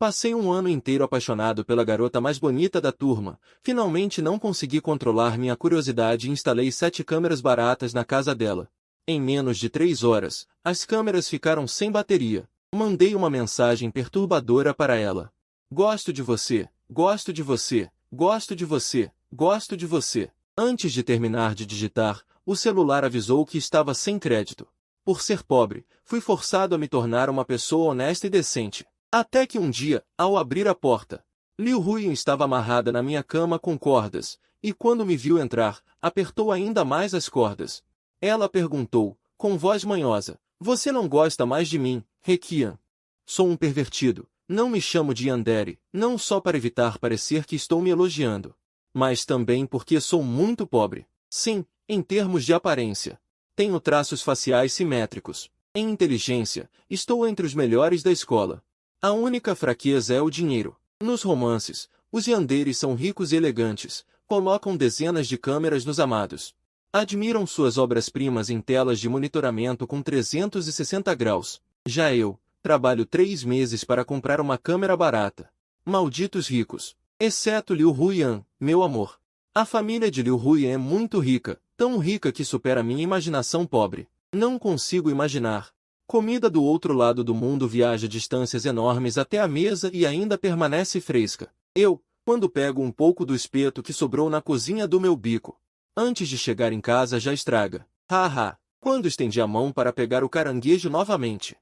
Passei um ano inteiro apaixonado pela garota mais bonita da turma. Finalmente não consegui controlar minha curiosidade e instalei 7 câmeras baratas na casa dela. Em menos de 3 horas, as câmeras ficaram sem bateria. Mandei uma mensagem perturbadora para ela. Gosto de você, gosto de você, gosto de você, gosto de você. Antes de terminar de digitar, o celular avisou que estava sem crédito. Por ser pobre, fui forçado a me tornar uma pessoa honesta e decente. Até que um dia, ao abrir a porta, Liu Huiyan estava amarrada na minha cama com cordas, e quando me viu entrar, apertou ainda mais as cordas. Ela perguntou, com voz manhosa, "Você não gosta mais de mim, Requian?" Sou um pervertido, não me chamo de Yandere, não só para evitar parecer que estou me elogiando, mas também porque sou muito pobre. Sim, em termos de aparência. Tenho traços faciais simétricos. Em inteligência, estou entre os melhores da escola. A única fraqueza é o dinheiro. Nos romances, os yanderes são ricos e elegantes, colocam dezenas de câmeras nos amados. Admiram suas obras-primas em telas de monitoramento com 360 graus. Já eu, trabalho 3 meses para comprar uma câmera barata. Malditos ricos. Exceto Liu Huiyan, meu amor. A família de Liu Huiyan é muito rica, tão rica que supera minha imaginação pobre. Não consigo imaginar. Comida do outro lado do mundo viaja distâncias enormes até a mesa e ainda permanece fresca. Eu, quando pego um pouco do espeto que sobrou na cozinha do meu bico, antes de chegar em casa já estraga. Haha, quando estendi a mão para pegar o caranguejo novamente.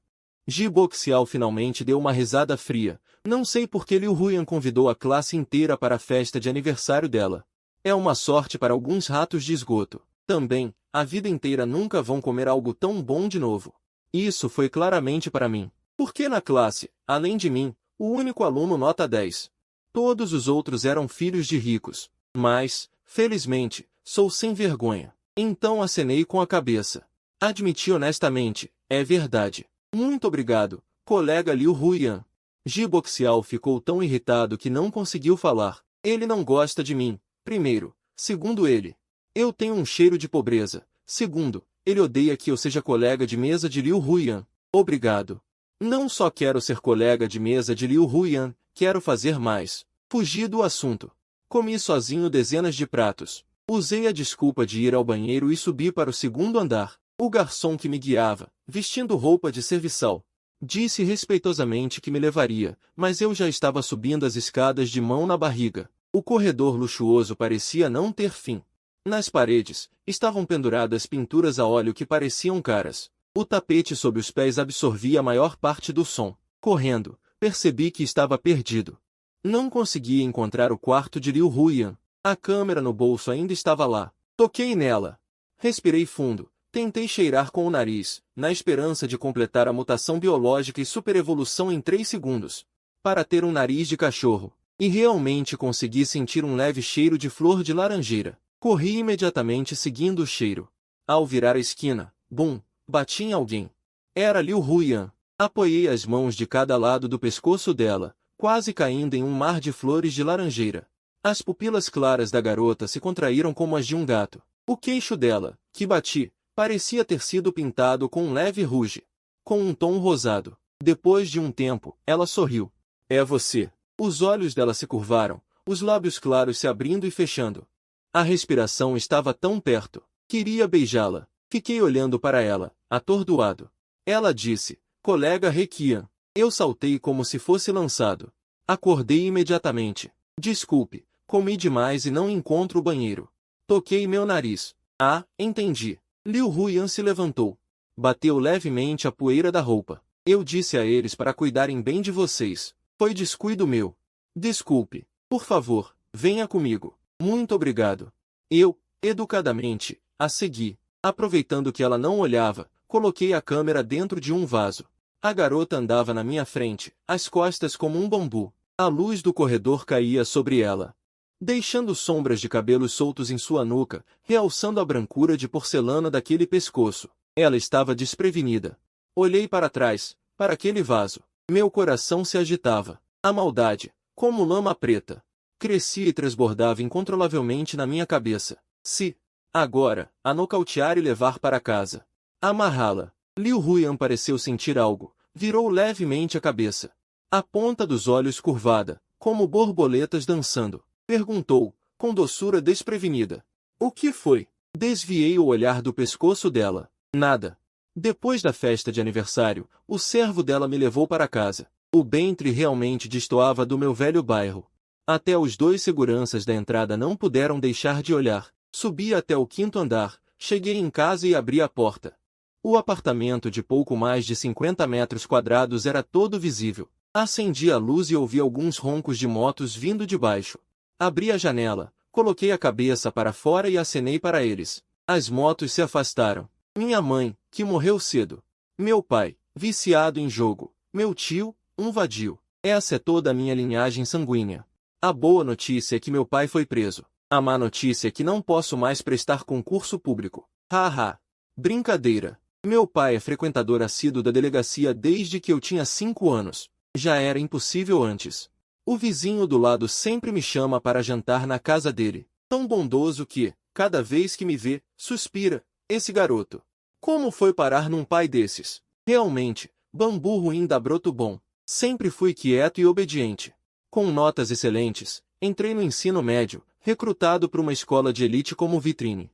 Ji Boxiao finalmente deu uma risada fria. Não sei por que Liu Huiyan convidou a classe inteira para a festa de aniversário dela. É uma sorte para alguns ratos de esgoto. Também, a vida inteira nunca vão comer algo tão bom de novo. Isso foi claramente para mim. Porque na classe, além de mim, o único aluno nota 10. Todos os outros eram filhos de ricos. Mas, felizmente, sou sem vergonha. Então acenei com a cabeça. Admiti honestamente, é verdade. Muito obrigado, colega Liu Huiyan. Ji Boxiao ficou tão irritado que não conseguiu falar. Ele não gosta de mim, primeiro. Segundo ele, eu tenho um cheiro de pobreza. Segundo, ele odeia que eu seja colega de mesa de Liu Huiyan. Obrigado. Não só quero ser colega de mesa de Liu Huiyan, quero fazer mais. Fugi do assunto. Comi sozinho dezenas de pratos. Usei a desculpa de ir ao banheiro e subi para o 2º andar. O garçom que me guiava, vestindo roupa de serviçal, disse respeitosamente que me levaria, mas eu já estava subindo as escadas de mão na barriga. O corredor luxuoso parecia não ter fim. Nas paredes, estavam penduradas pinturas a óleo que pareciam caras. O tapete sob os pés absorvia a maior parte do som. Correndo, percebi que estava perdido. Não conseguia encontrar o quarto de Liu Huiyan. A câmera no bolso ainda estava lá. Toquei nela. Respirei fundo. Tentei cheirar com o nariz, na esperança de completar a mutação biológica e superevolução em 3 segundos, para ter um nariz de cachorro. E realmente consegui sentir um leve cheiro de flor de laranjeira. Corri imediatamente seguindo o cheiro. Ao virar a esquina, bum, bati em alguém. Era Liu Huiyan. Apoiei as mãos de cada lado do pescoço dela, quase caindo em um mar de flores de laranjeira. As pupilas claras da garota se contraíram como as de um gato. O queixo dela, que bati, parecia ter sido pintado com um leve ruge, com um tom rosado. Depois de um tempo, ela sorriu. É você. Os olhos dela se curvaram, os lábios claros se abrindo e fechando. A respiração estava tão perto. Queria beijá-la. Fiquei olhando para ela, atordoado. Ela disse, colega Requian. Eu saltei como se fosse lançado. Acordei imediatamente. Desculpe, comi demais e não encontro o banheiro. Toquei meu nariz. Ah, entendi. Liu Huiyan se levantou. Bateu levemente a poeira da roupa. Eu disse a eles para cuidarem bem de vocês. Foi descuido meu. Desculpe. Por favor, venha comigo. Muito obrigado. Eu, educadamente, a segui. Aproveitando que ela não olhava, coloquei a câmera dentro de um vaso. A garota andava na minha frente, as costas como um bambu. A luz do corredor caía sobre ela, deixando sombras de cabelos soltos em sua nuca, realçando a brancura de porcelana daquele pescoço. Ela estava desprevenida. Olhei para trás, para aquele vaso. Meu coração se agitava. A maldade, como lama preta, crescia e transbordava incontrolavelmente na minha cabeça. Se, agora, a nocautear e levar para casa. Amarrá-la. Liu Huiyan pareceu sentir algo. Virou levemente a cabeça. a ponta dos olhos curvada, como borboletas dançando. Perguntou, com doçura desprevenida. O que foi? Desviei o olhar do pescoço dela. Nada. Depois da festa de aniversário, o servo dela me levou para casa. O Bentley realmente destoava do meu velho bairro. Até os dois seguranças da entrada não puderam deixar de olhar. Subi até o 5º andar, cheguei em casa e abri a porta. O apartamento de pouco mais de 50 metros quadrados era todo visível. Acendi a luz e ouvi alguns roncos de motos vindo de baixo. Abri a janela, coloquei a cabeça para fora e acenei para eles. As motos se afastaram. Minha mãe, que morreu cedo. Meu pai, viciado em jogo. Meu tio, um vadio. Essa é toda a minha linhagem sanguínea. A boa notícia é que meu pai foi preso. A má notícia é que não posso mais prestar concurso público. Haha. Brincadeira. Meu pai é frequentador assíduo da delegacia desde que eu tinha 5 anos. Já era impossível antes. O vizinho do lado sempre me chama para jantar na casa dele. Tão bondoso que, cada vez que me vê, suspira. Esse garoto. Como foi parar num pai desses? Realmente, bambu ruim dá broto bom. Sempre fui quieto e obediente. Com notas excelentes, entrei no ensino médio, recrutado para uma escola de elite como vitrine.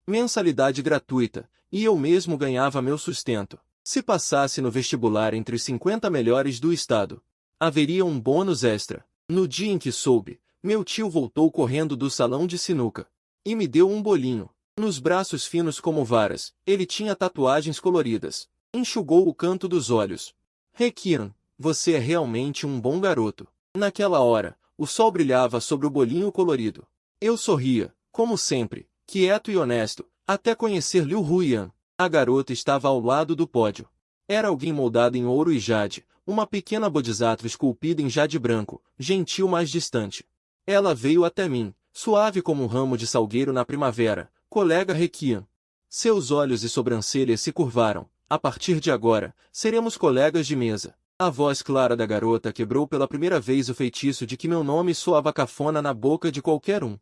Mensalidade gratuita, e eu mesmo ganhava meu sustento. Se passasse no vestibular entre os 50 melhores do estado, haveria um bônus extra. No dia em que soube, meu tio voltou correndo do salão de sinuca e me deu um bolinho. Nos braços finos como varas, ele tinha tatuagens coloridas. Enxugou o canto dos olhos. Requian, você é realmente um bom garoto. Naquela hora, o sol brilhava sobre o bolinho colorido. Eu sorria, como sempre, quieto e honesto, até conhecer Liu Huiyan. A garota estava ao lado do pódio. Era alguém moldado em ouro e jade, uma pequena bodhisattva esculpida em jade branco, gentil mas distante. Ela veio até mim, suave como um ramo de salgueiro na primavera. Colega Requian. Seus olhos e sobrancelhas se curvaram. A partir de agora, seremos colegas de mesa. A voz clara da garota quebrou pela primeira vez o feitiço de que meu nome soava cafona na boca de qualquer um.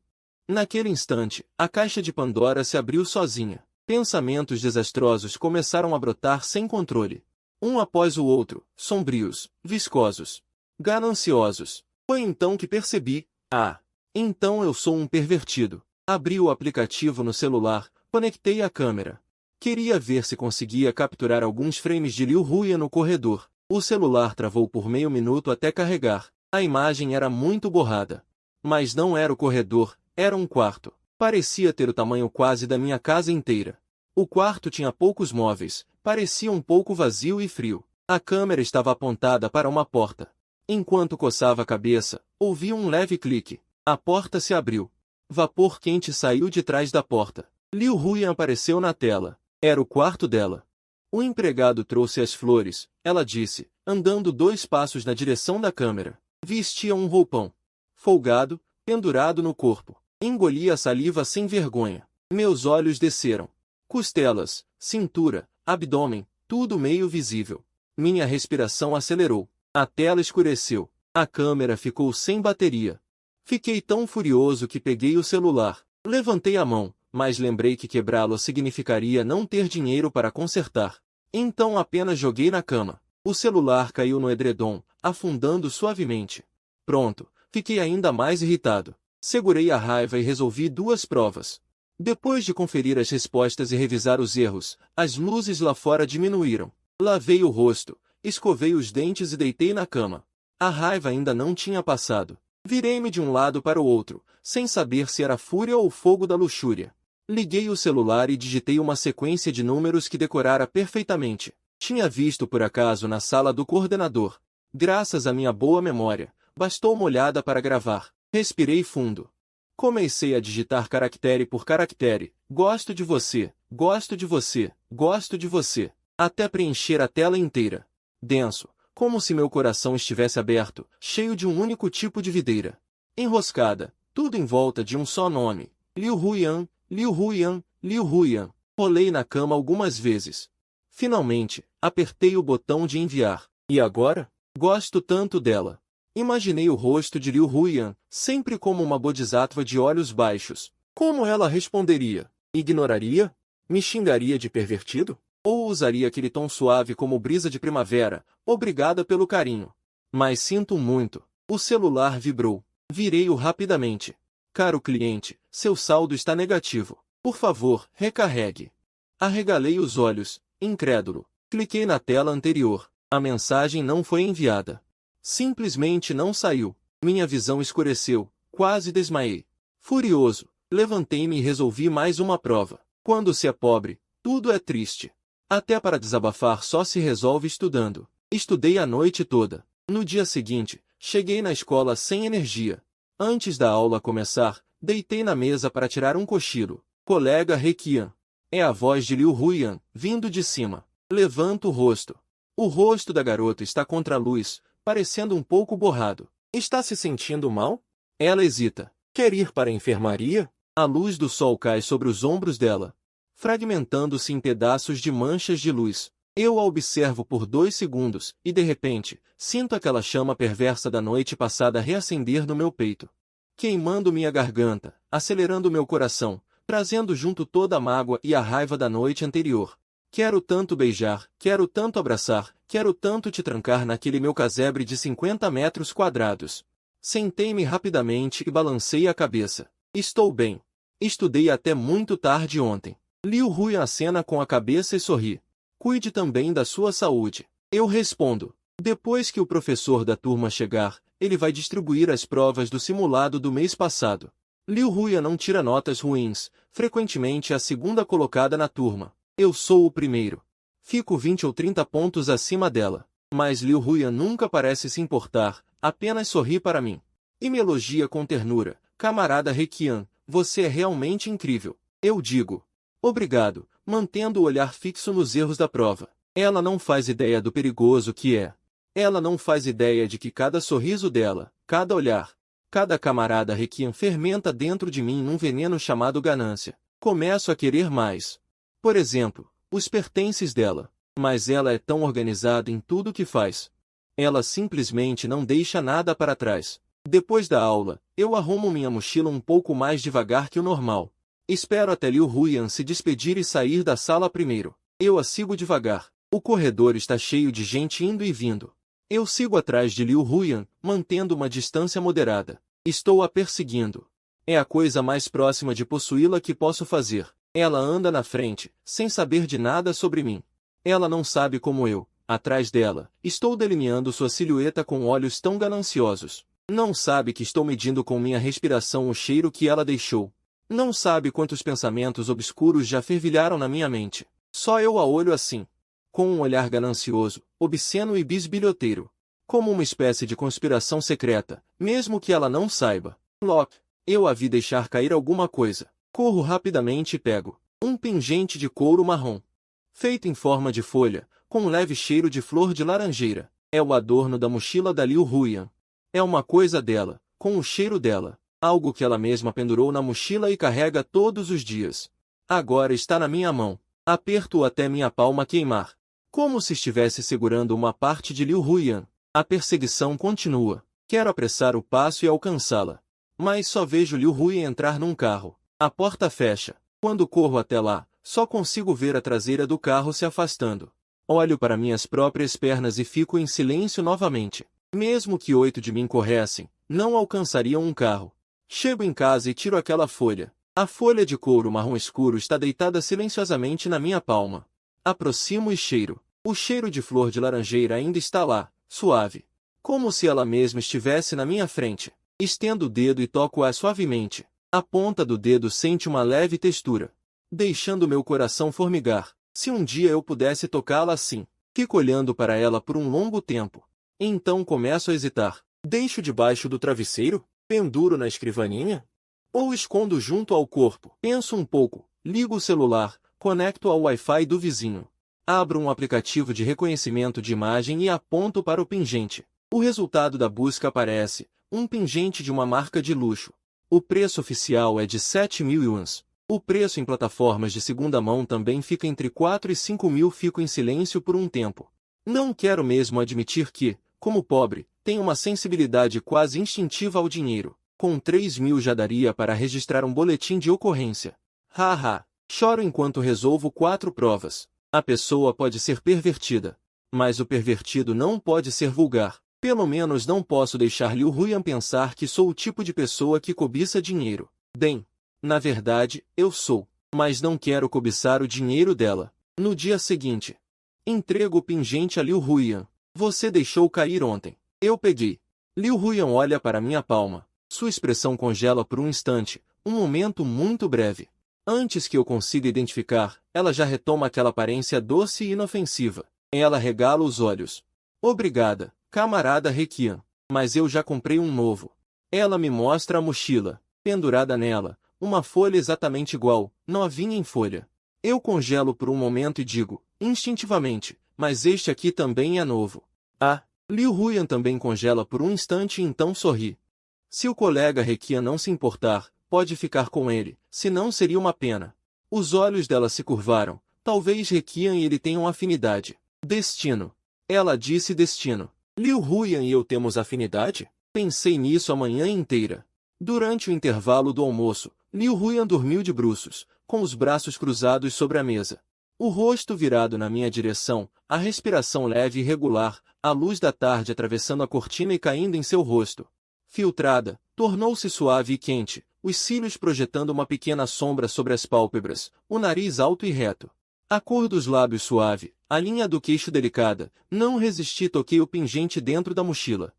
Naquele instante, a caixa de Pandora se abriu sozinha. Pensamentos desastrosos começaram a brotar sem controle. Um após o outro, sombrios, viscosos, gananciosos. Foi então que percebi, então eu sou um pervertido. Abri o aplicativo no celular, conectei a câmera. Queria ver se conseguia capturar alguns frames de Liu Huiyan no corredor. O celular travou por meio minuto até carregar. A imagem era muito borrada. Mas não era o corredor, era um quarto. Parecia ter o tamanho quase da minha casa inteira. O quarto tinha poucos móveis, parecia um pouco vazio e frio. A câmera estava apontada para uma porta. Enquanto coçava a cabeça, ouvi um leve clique. A porta se abriu. Vapor quente saiu de trás da porta. Liu Huiyan apareceu na tela. Era o quarto dela. O empregado trouxe as flores, ela disse, andando 2 passos na direção da câmera. Vestia um roupão folgado, pendurado no corpo. Engoli a saliva sem vergonha. Meus olhos desceram. Costelas, cintura, abdômen, tudo meio visível. Minha respiração acelerou. A tela escureceu. A câmera ficou sem bateria. Fiquei tão furioso que peguei o celular. Levantei a mão, mas lembrei que quebrá-lo significaria não ter dinheiro para consertar. Então apenas joguei na cama. O celular caiu no edredom, afundando suavemente. Pronto, fiquei ainda mais irritado. Segurei a raiva e resolvi 2 provas. Depois de conferir as respostas e revisar os erros, as luzes lá fora diminuíram. Lavei o rosto, escovei os dentes e deitei na cama. A raiva ainda não tinha passado. Virei-me de um lado para o outro, sem saber se era fúria ou fogo da luxúria. Liguei o celular e digitei uma sequência de números que decorara perfeitamente. Tinha visto por acaso na sala do coordenador. Graças à minha boa memória, bastou uma olhada para gravar. Respirei fundo. Comecei a digitar caractere por caractere. Gosto de você, gosto de você, gosto de você. Até preencher a tela inteira. Denso, como se meu coração estivesse aberto, cheio de um único tipo de videira. Enroscada, tudo em volta de um só nome. Liu Huiyan, Liu Huiyan, Liu Huiyan. Rolei na cama algumas vezes. Finalmente, apertei o botão de enviar. E agora? Gosto tanto dela. Imaginei o rosto de Liu Huiyan, sempre como uma bodhisattva de olhos baixos. Como ela responderia? Ignoraria? Me xingaria de pervertido? Ou usaria aquele tom suave como brisa de primavera, obrigada pelo carinho? Mas sinto muito. O celular vibrou. Virei-o rapidamente. Caro cliente, seu saldo está negativo. Por favor, recarregue. Arregalei os olhos, incrédulo. Cliquei na tela anterior. A mensagem não foi enviada. Simplesmente não saiu. Minha visão escureceu. Quase desmaiei. Furioso, levantei-me e resolvi mais uma prova. Quando se é pobre, tudo é triste. Até para desabafar só se resolve estudando. Estudei a noite toda. No dia seguinte, cheguei na escola sem energia. Antes da aula começar, deitei na mesa para tirar um cochilo. Colega Requian. É a voz de Liu Huiyan, vindo de cima. Levanto o rosto. O rosto da garota está contra a luz, parecendo um pouco borrado. Está se sentindo mal? Ela hesita. Quer ir para a enfermaria? A luz do sol cai sobre os ombros dela, fragmentando-se em pedaços de manchas de luz. Eu a observo por 2 segundos, e de repente, sinto aquela chama perversa da noite passada reacender no meu peito, queimando minha garganta, acelerando meu coração, trazendo junto toda a mágoa e a raiva da noite anterior. Quero tanto beijar, quero tanto abraçar, quero tanto te trancar naquele meu casebre de 50 metros quadrados. Sentei-me rapidamente e balancei a cabeça. Estou bem. Estudei até muito tarde ontem. Liu Huiyan acena com a cabeça e sorri. Cuide também da sua saúde. Eu respondo. Depois que o professor da turma chegar, ele vai distribuir as provas do simulado do mês passado. Liu Huiyan não tira notas ruins, frequentemente é a segunda colocada na turma. Eu sou o primeiro. Fico 20 ou 30 pontos acima dela. Mas Liu Huiyan nunca parece se importar, apenas sorri para mim. E me elogia com ternura. Camarada Requian, você é realmente incrível. Eu digo. Obrigado, mantendo o olhar fixo nos erros da prova. Ela não faz ideia do perigoso que é. Ela não faz ideia de que cada sorriso dela, cada olhar, cada camarada Requian fermenta dentro de mim um veneno chamado ganância. Começo a querer mais. Por exemplo, os pertences dela. Mas ela é tão organizada em tudo que faz. Ela simplesmente não deixa nada para trás. Depois da aula, eu arrumo minha mochila um pouco mais devagar que o normal. Espero até Liu Huiyan se despedir e sair da sala primeiro. Eu a sigo devagar. O corredor está cheio de gente indo e vindo. Eu sigo atrás de Liu Huiyan, mantendo uma distância moderada. Estou a perseguindo. É a coisa mais próxima de possuí-la que posso fazer. Ela anda na frente, sem saber de nada sobre mim. Ela não sabe como eu, atrás dela, estou delineando sua silhueta com olhos tão gananciosos. Não sabe que estou medindo com minha respiração o cheiro que ela deixou. Não sabe quantos pensamentos obscuros já fervilharam na minha mente. Só eu a olho assim. Com um olhar ganancioso, obsceno e bisbilhoteiro. Como uma espécie de conspiração secreta, mesmo que ela não saiba. Lock, eu a vi deixar cair alguma coisa. Corro rapidamente e pego um pingente de couro marrom, feito em forma de folha, com um leve cheiro de flor de laranjeira. É o adorno da mochila da Liu Huiyan. É uma coisa dela, com o cheiro dela. Algo que ela mesma pendurou na mochila e carrega todos os dias. Agora está na minha mão. Aperto-o até minha palma queimar. Como se estivesse segurando uma parte de Liu Huiyan. A perseguição continua. Quero apressar o passo e alcançá-la. Mas só vejo Liu Huiyan entrar num carro. A porta fecha. Quando corro até lá, só consigo ver a traseira do carro se afastando. Olho para minhas próprias pernas e fico em silêncio novamente. Mesmo que 8 de mim corressem, não alcançariam um carro. Chego em casa e tiro aquela folha. A folha de couro marrom escuro está deitada silenciosamente na minha palma. Aproximo e cheiro. O cheiro de flor de laranjeira ainda está lá, suave. Como se ela mesma estivesse na minha frente. Estendo o dedo e toco-a suavemente. A ponta do dedo sente uma leve textura, deixando meu coração formigar. Se um dia eu pudesse tocá-la assim. Fico olhando para ela por um longo tempo. Então começo a hesitar. Deixo debaixo do travesseiro? Penduro na escrivaninha? Ou escondo junto ao corpo? Penso um pouco, ligo o celular, conecto ao Wi-Fi do vizinho. Abro um aplicativo de reconhecimento de imagem e aponto para o pingente. O resultado da busca aparece, um pingente de uma marca de luxo. O preço oficial é de 7.000 yuans. O preço em plataformas de segunda mão também fica entre 4 e 5 mil. Fico em silêncio por um tempo. Não quero mesmo admitir que, como pobre, tenho uma sensibilidade quase instintiva ao dinheiro. Com 3.000 já daria para registrar um boletim de ocorrência. Haha. Choro enquanto resolvo 4 provas. A pessoa pode ser pervertida, mas o pervertido não pode ser vulgar. Pelo menos não posso deixar Liu Huiyan pensar que sou o tipo de pessoa que cobiça dinheiro. Bem, na verdade, eu sou, mas não quero cobiçar o dinheiro dela. No dia seguinte, entrego o pingente a Liu Huiyan. Você deixou cair ontem. Eu peguei. Liu Huiyan olha para minha palma. Sua expressão congela por um instante, um momento muito breve. Antes que eu consiga identificar, ela já retoma aquela aparência doce e inofensiva. Ela regala os olhos. Obrigada, camarada Requian, mas eu já comprei um novo. Ela me mostra a mochila, pendurada nela, uma folha exatamente igual, novinha em folha. Eu congelo por um momento e digo, instintivamente, mas este aqui também é novo. Ah, Liu Huiyan também congela por um instante e então sorri. Se o colega Requian não se importar, pode ficar com ele, senão seria uma pena. Os olhos dela se curvaram, talvez Requian e ele tenham afinidade. Destino. Ela disse destino. Liu Huiyan e eu temos afinidade? Pensei nisso a manhã inteira. Durante o intervalo do almoço, Liu Huiyan dormiu de bruços, com os braços cruzados sobre a mesa. O rosto virado na minha direção, a respiração leve e regular, a luz da tarde atravessando a cortina e caindo em seu rosto. Filtrada, tornou-se suave e quente, os cílios projetando uma pequena sombra sobre as pálpebras, o nariz alto e reto. A cor dos lábios suave, a linha do queixo delicada, não resisti, toquei o pingente dentro da mochila.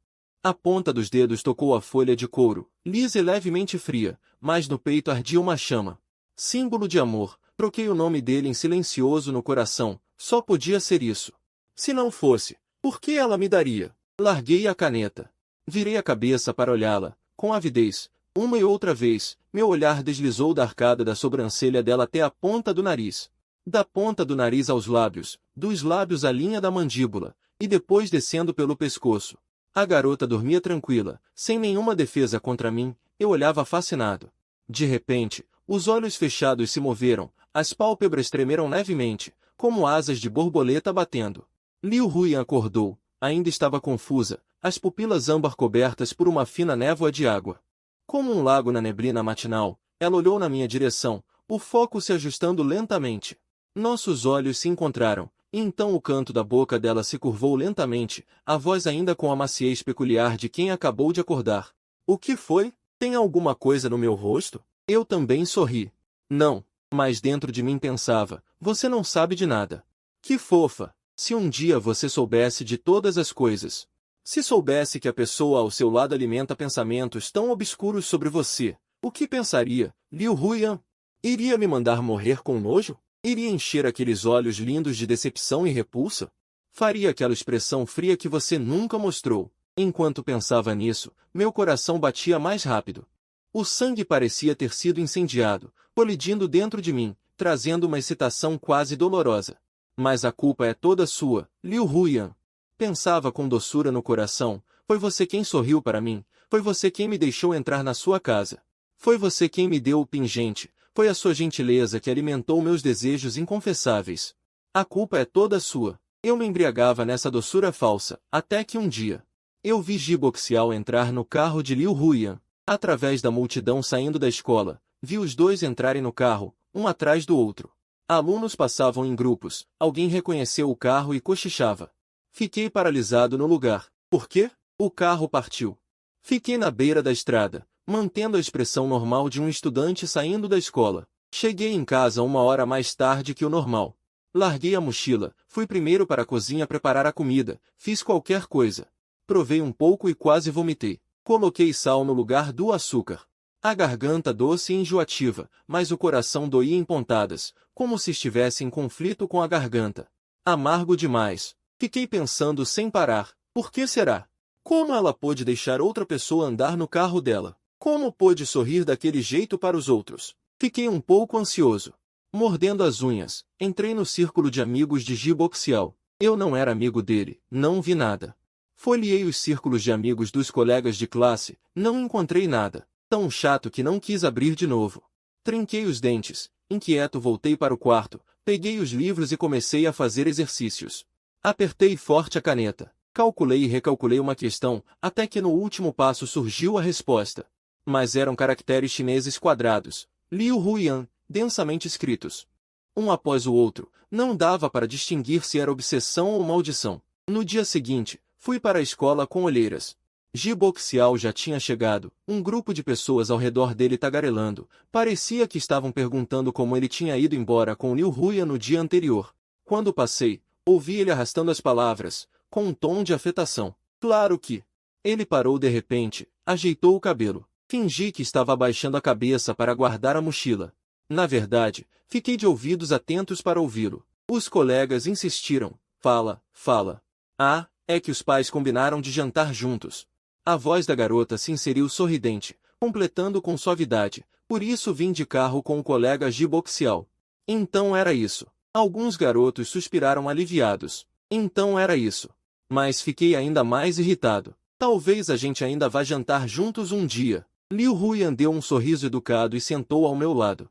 A ponta dos dedos tocou a folha de couro, lisa e levemente fria, mas no peito ardia uma chama. Símbolo de amor, troquei o nome dele em silencioso no coração, só podia ser isso. Se não fosse, por que ela me daria? Larguei a caneta. Virei a cabeça para olhá-la, com avidez. Uma e outra vez, meu olhar deslizou da arcada da sobrancelha dela até a ponta do nariz. Da ponta do nariz aos lábios, dos lábios à linha da mandíbula, e depois descendo pelo pescoço. A garota dormia tranquila, sem nenhuma defesa contra mim, eu olhava fascinado. De repente, os olhos fechados se moveram, as pálpebras tremeram levemente, como asas de borboleta batendo. Liu Huiyan acordou, ainda estava confusa, as pupilas âmbar cobertas por uma fina névoa de água. Como um lago na neblina matinal, ela olhou na minha direção, o foco se ajustando lentamente. Nossos olhos se encontraram, e então o canto da boca dela se curvou lentamente, a voz ainda com a maciez peculiar de quem acabou de acordar. O que foi? Tem alguma coisa no meu rosto? Eu também sorri. Não, mas dentro de mim pensava, você não sabe de nada. Que fofa! Se um dia você soubesse de todas as coisas. Se soubesse que a pessoa ao seu lado alimenta pensamentos tão obscuros sobre você, o que pensaria, Liu Huiyan? Iria me mandar morrer com nojo? Iria encher aqueles olhos lindos de decepção e repulsa? Faria aquela expressão fria que você nunca mostrou? Enquanto pensava nisso, meu coração batia mais rápido. O sangue parecia ter sido incendiado, colidindo dentro de mim, trazendo uma excitação quase dolorosa. Mas a culpa é toda sua, Liu Huiyan. Pensava com doçura no coração, foi você quem sorriu para mim, foi você quem me deixou entrar na sua casa. Foi você quem me deu o pingente, foi a sua gentileza que alimentou meus desejos inconfessáveis. A culpa é toda sua. Eu me embriagava nessa doçura falsa, até que um dia, eu vi Jibo Xiao entrar no carro de Liu Huiyan. Através da multidão saindo da escola, vi os dois entrarem no carro, um atrás do outro. Alunos passavam em grupos, alguém reconheceu o carro e cochichava. Fiquei paralisado no lugar. Por quê? O carro partiu. Fiquei na beira da estrada, mantendo a expressão normal de um estudante saindo da escola. Cheguei em casa 1 hora mais tarde que o normal. Larguei a mochila, fui primeiro para a cozinha preparar a comida, fiz qualquer coisa. Provei um pouco e quase vomitei. Coloquei sal no lugar do açúcar. A garganta doce e enjoativa, mas o coração doía em pontadas, como se estivesse em conflito com a garganta. Amargo demais. Fiquei pensando sem parar, por que será? Como ela pôde deixar outra pessoa andar no carro dela? Como pôde sorrir daquele jeito para os outros? Fiquei um pouco ansioso. Mordendo as unhas, entrei no círculo de amigos de Jibo Xiao. Eu não era amigo dele, não vi nada. Folheei os círculos de amigos dos colegas de classe, não encontrei nada. Tão chato que não quis abrir de novo. Trinquei os dentes, inquieto voltei para o quarto, peguei os livros e comecei a fazer exercícios. Apertei forte a caneta, calculei e recalculei uma questão, até que no último passo surgiu a resposta. Mas eram caracteres chineses quadrados, Liu Huiyan, densamente escritos. Um após o outro, não dava para distinguir se era obsessão ou maldição. No dia seguinte, Fui para a escola com olheiras. Jiboxial já tinha chegado, um grupo de pessoas ao redor dele tagarelando. Parecia que estavam perguntando como ele tinha ido embora com Liu Huyan no dia anterior. Quando passei, ouvi ele arrastando as palavras, com um tom de afetação. Claro que... Ele parou de repente, ajeitou o cabelo. Fingi que estava abaixando a cabeça para guardar a mochila. Na verdade, fiquei de ouvidos atentos para ouvi-lo. Os colegas insistiram. Fala, fala. Ah, é que os pais combinaram de jantar juntos. A voz da garota se inseriu sorridente, completando com suavidade. Por isso vim de carro com o colega Jiboxial. Então era isso. Alguns garotos suspiraram aliviados. Então era isso. Mas fiquei ainda mais irritado. Talvez a gente ainda vá jantar juntos um dia. Liu Huyan deu um sorriso educado e sentou ao meu lado.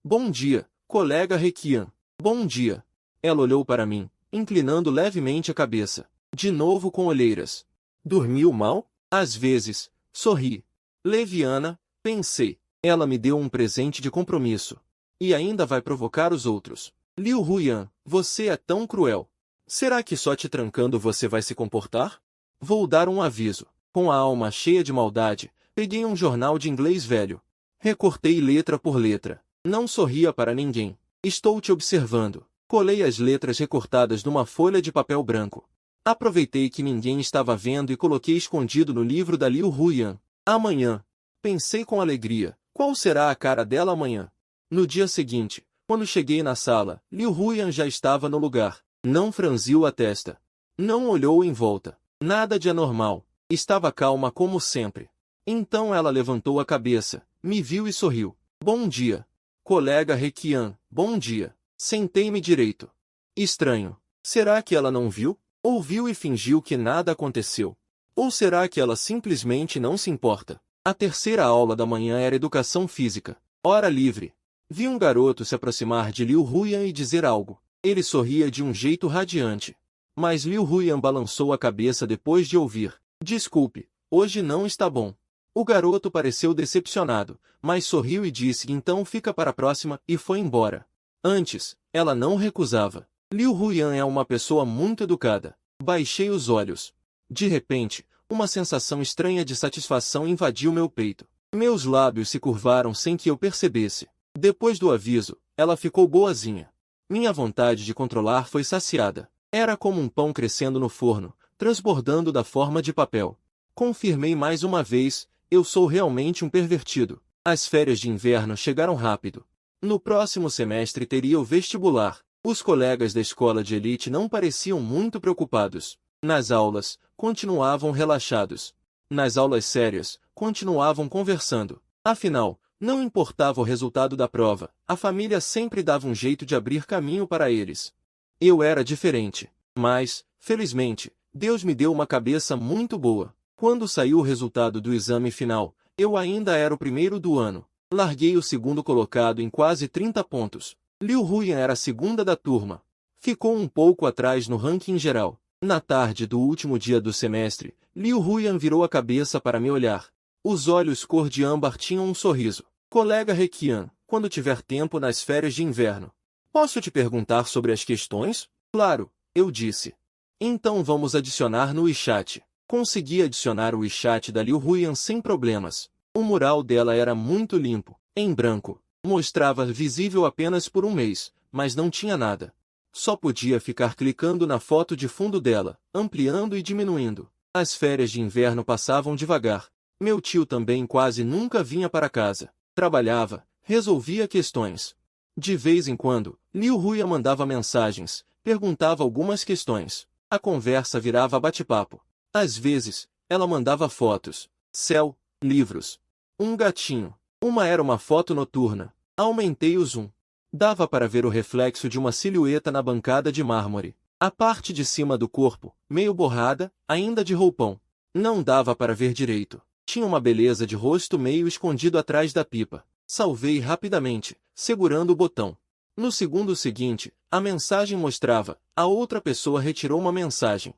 Bom dia, colega Requian. Bom dia. Ela olhou para mim, inclinando levemente a cabeça. De novo com olheiras. Dormiu mal? Às vezes, sorri. Leviana, pensei. Ela me deu um presente de compromisso. E ainda vai provocar os outros. Liu Huyan, você é tão cruel. Será que só te trancando você vai se comportar? Vou dar um aviso. Com a alma cheia de maldade, peguei um jornal de inglês velho. Recortei letra por letra. Não sorria para ninguém. Estou te observando. Colei as letras recortadas numa folha de papel branco. Aproveitei que ninguém estava vendo e coloquei escondido no livro da Liu Huyan. Amanhã. Pensei com alegria. Qual será a cara dela amanhã? No dia seguinte, quando cheguei na sala, Liu Huyan já estava no lugar. Não franziu a testa. Não olhou em volta. Nada de anormal. Estava calma como sempre. Então ela levantou a cabeça, me viu e sorriu. Bom dia. Colega Requian, bom dia. Sentei-me direito. Estranho. Será que ela não viu? Ouviu e fingiu que nada aconteceu. Ou será que ela simplesmente não se importa? A terceira aula da manhã era educação física. Hora livre. Vi um garoto se aproximar de Liu Huyan e dizer algo. Ele sorria de um jeito radiante. Mas Liu Huyan balançou a cabeça depois de ouvir. Desculpe, hoje não está bom. O garoto pareceu decepcionado, mas sorriu e disse então fica para a próxima e foi embora. Antes, ela não recusava. Liu Huyan é uma pessoa muito educada. Baixei os olhos. De repente, uma sensação estranha de satisfação invadiu meu peito. Meus lábios se curvaram sem que eu percebesse. Depois do aviso, ela ficou boazinha. Minha vontade de controlar foi saciada. Era como um pão crescendo no forno, transbordando da forma de papel. Confirmei mais uma vez, eu sou realmente um pervertido. As férias de inverno chegaram rápido. No próximo semestre teria o vestibular. Os colegas da escola de elite não pareciam muito preocupados. Nas aulas, continuavam relaxados. Nas aulas sérias, continuavam conversando. Afinal, não importava o resultado da prova, a família sempre dava um jeito de abrir caminho para eles. Eu era diferente. Mas, felizmente, Deus me deu uma cabeça muito boa. Quando saiu o resultado do exame final, eu ainda era o primeiro do ano. Larguei o segundo colocado em quase 30 pontos. Liu Huyan era a segunda da turma. Ficou um pouco atrás no ranking geral. Na tarde do último dia do semestre, Liu Huyan virou a cabeça para me olhar. Os olhos cor de âmbar tinham um sorriso. Colega Requian, quando tiver tempo nas férias de inverno, posso te perguntar sobre as questões? Claro, eu disse. Então vamos adicionar no WeChat. Consegui adicionar o WeChat da Liu Huyan sem problemas. O mural dela era muito limpo, em branco. Mostrava visível apenas por um mês, mas não tinha nada. Só podia ficar clicando na foto de fundo dela, ampliando e diminuindo. As férias de inverno passavam devagar. Meu tio também quase nunca vinha para casa. Trabalhava, resolvia questões. De vez em quando, Liu Huyan mandava mensagens, perguntava algumas questões. A conversa virava bate-papo. Às vezes, ela mandava fotos. Céu, livros. Um gatinho. Uma era uma foto noturna. Aumentei o zoom. Dava para ver o reflexo de uma silhueta na bancada de mármore. A parte de cima do corpo, meio borrada, ainda de roupão. Não dava para ver direito. Tinha uma beleza de rosto meio escondido atrás da pipa. Salvei rapidamente, segurando o botão. No segundo seguinte, a mensagem mostrava, a outra pessoa retirou uma mensagem.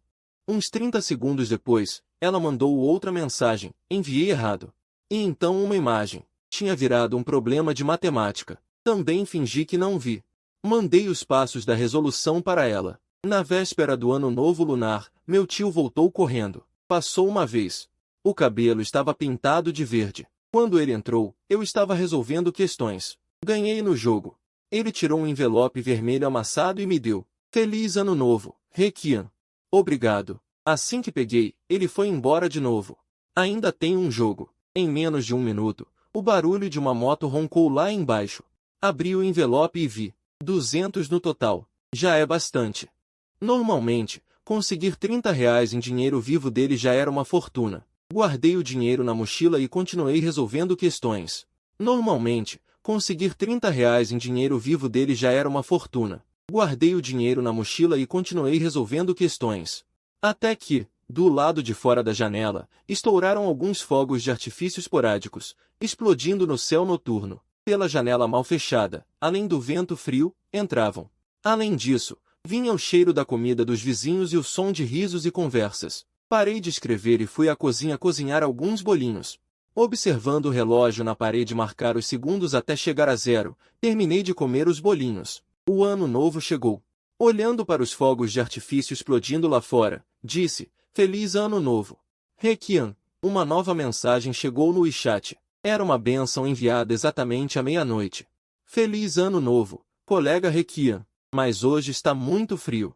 Uns 30 segundos depois, ela mandou outra mensagem, enviei errado. E então uma imagem. Tinha virado um problema de matemática. Também fingi que não vi. Mandei os passos da resolução para ela. Na véspera do ano novo lunar, meu tio voltou correndo. Passou uma vez. O cabelo estava pintado de verde. Quando ele entrou, eu estava resolvendo questões. Ganhei no jogo. Ele tirou um envelope vermelho amassado e me deu. Feliz Ano Novo, Requian. Obrigado. Assim que peguei, ele foi embora de novo. Ainda tem um jogo. Em menos de um minuto, o barulho de uma moto roncou lá embaixo. Abri o envelope e vi. 200 no total. Já é bastante. Normalmente, conseguir R$ 30 em dinheiro vivo dele já era uma fortuna. Guardei o dinheiro na mochila e continuei resolvendo questões. Normalmente, conseguir R$ 30 em dinheiro vivo dele já era uma fortuna. Guardei o dinheiro na mochila e continuei resolvendo questões. Até que, do lado de fora da janela, estouraram alguns fogos de artifício esporádicos, explodindo no céu noturno. Pela janela mal fechada, além do vento frio, entravam. Além disso, vinha o cheiro da comida dos vizinhos e o som de risos e conversas. Parei de escrever e fui à cozinha cozinhar alguns bolinhos. Observando o relógio na parede marcar os segundos até chegar a 0, terminei de comer os bolinhos. O ano novo chegou. Olhando para os fogos de artifício explodindo lá fora, disse, Feliz Ano Novo. Requian, uma nova mensagem chegou no WeChat. Era uma bênção enviada exatamente à meia-noite. Feliz Ano Novo, colega Requian. Mas hoje está muito frio.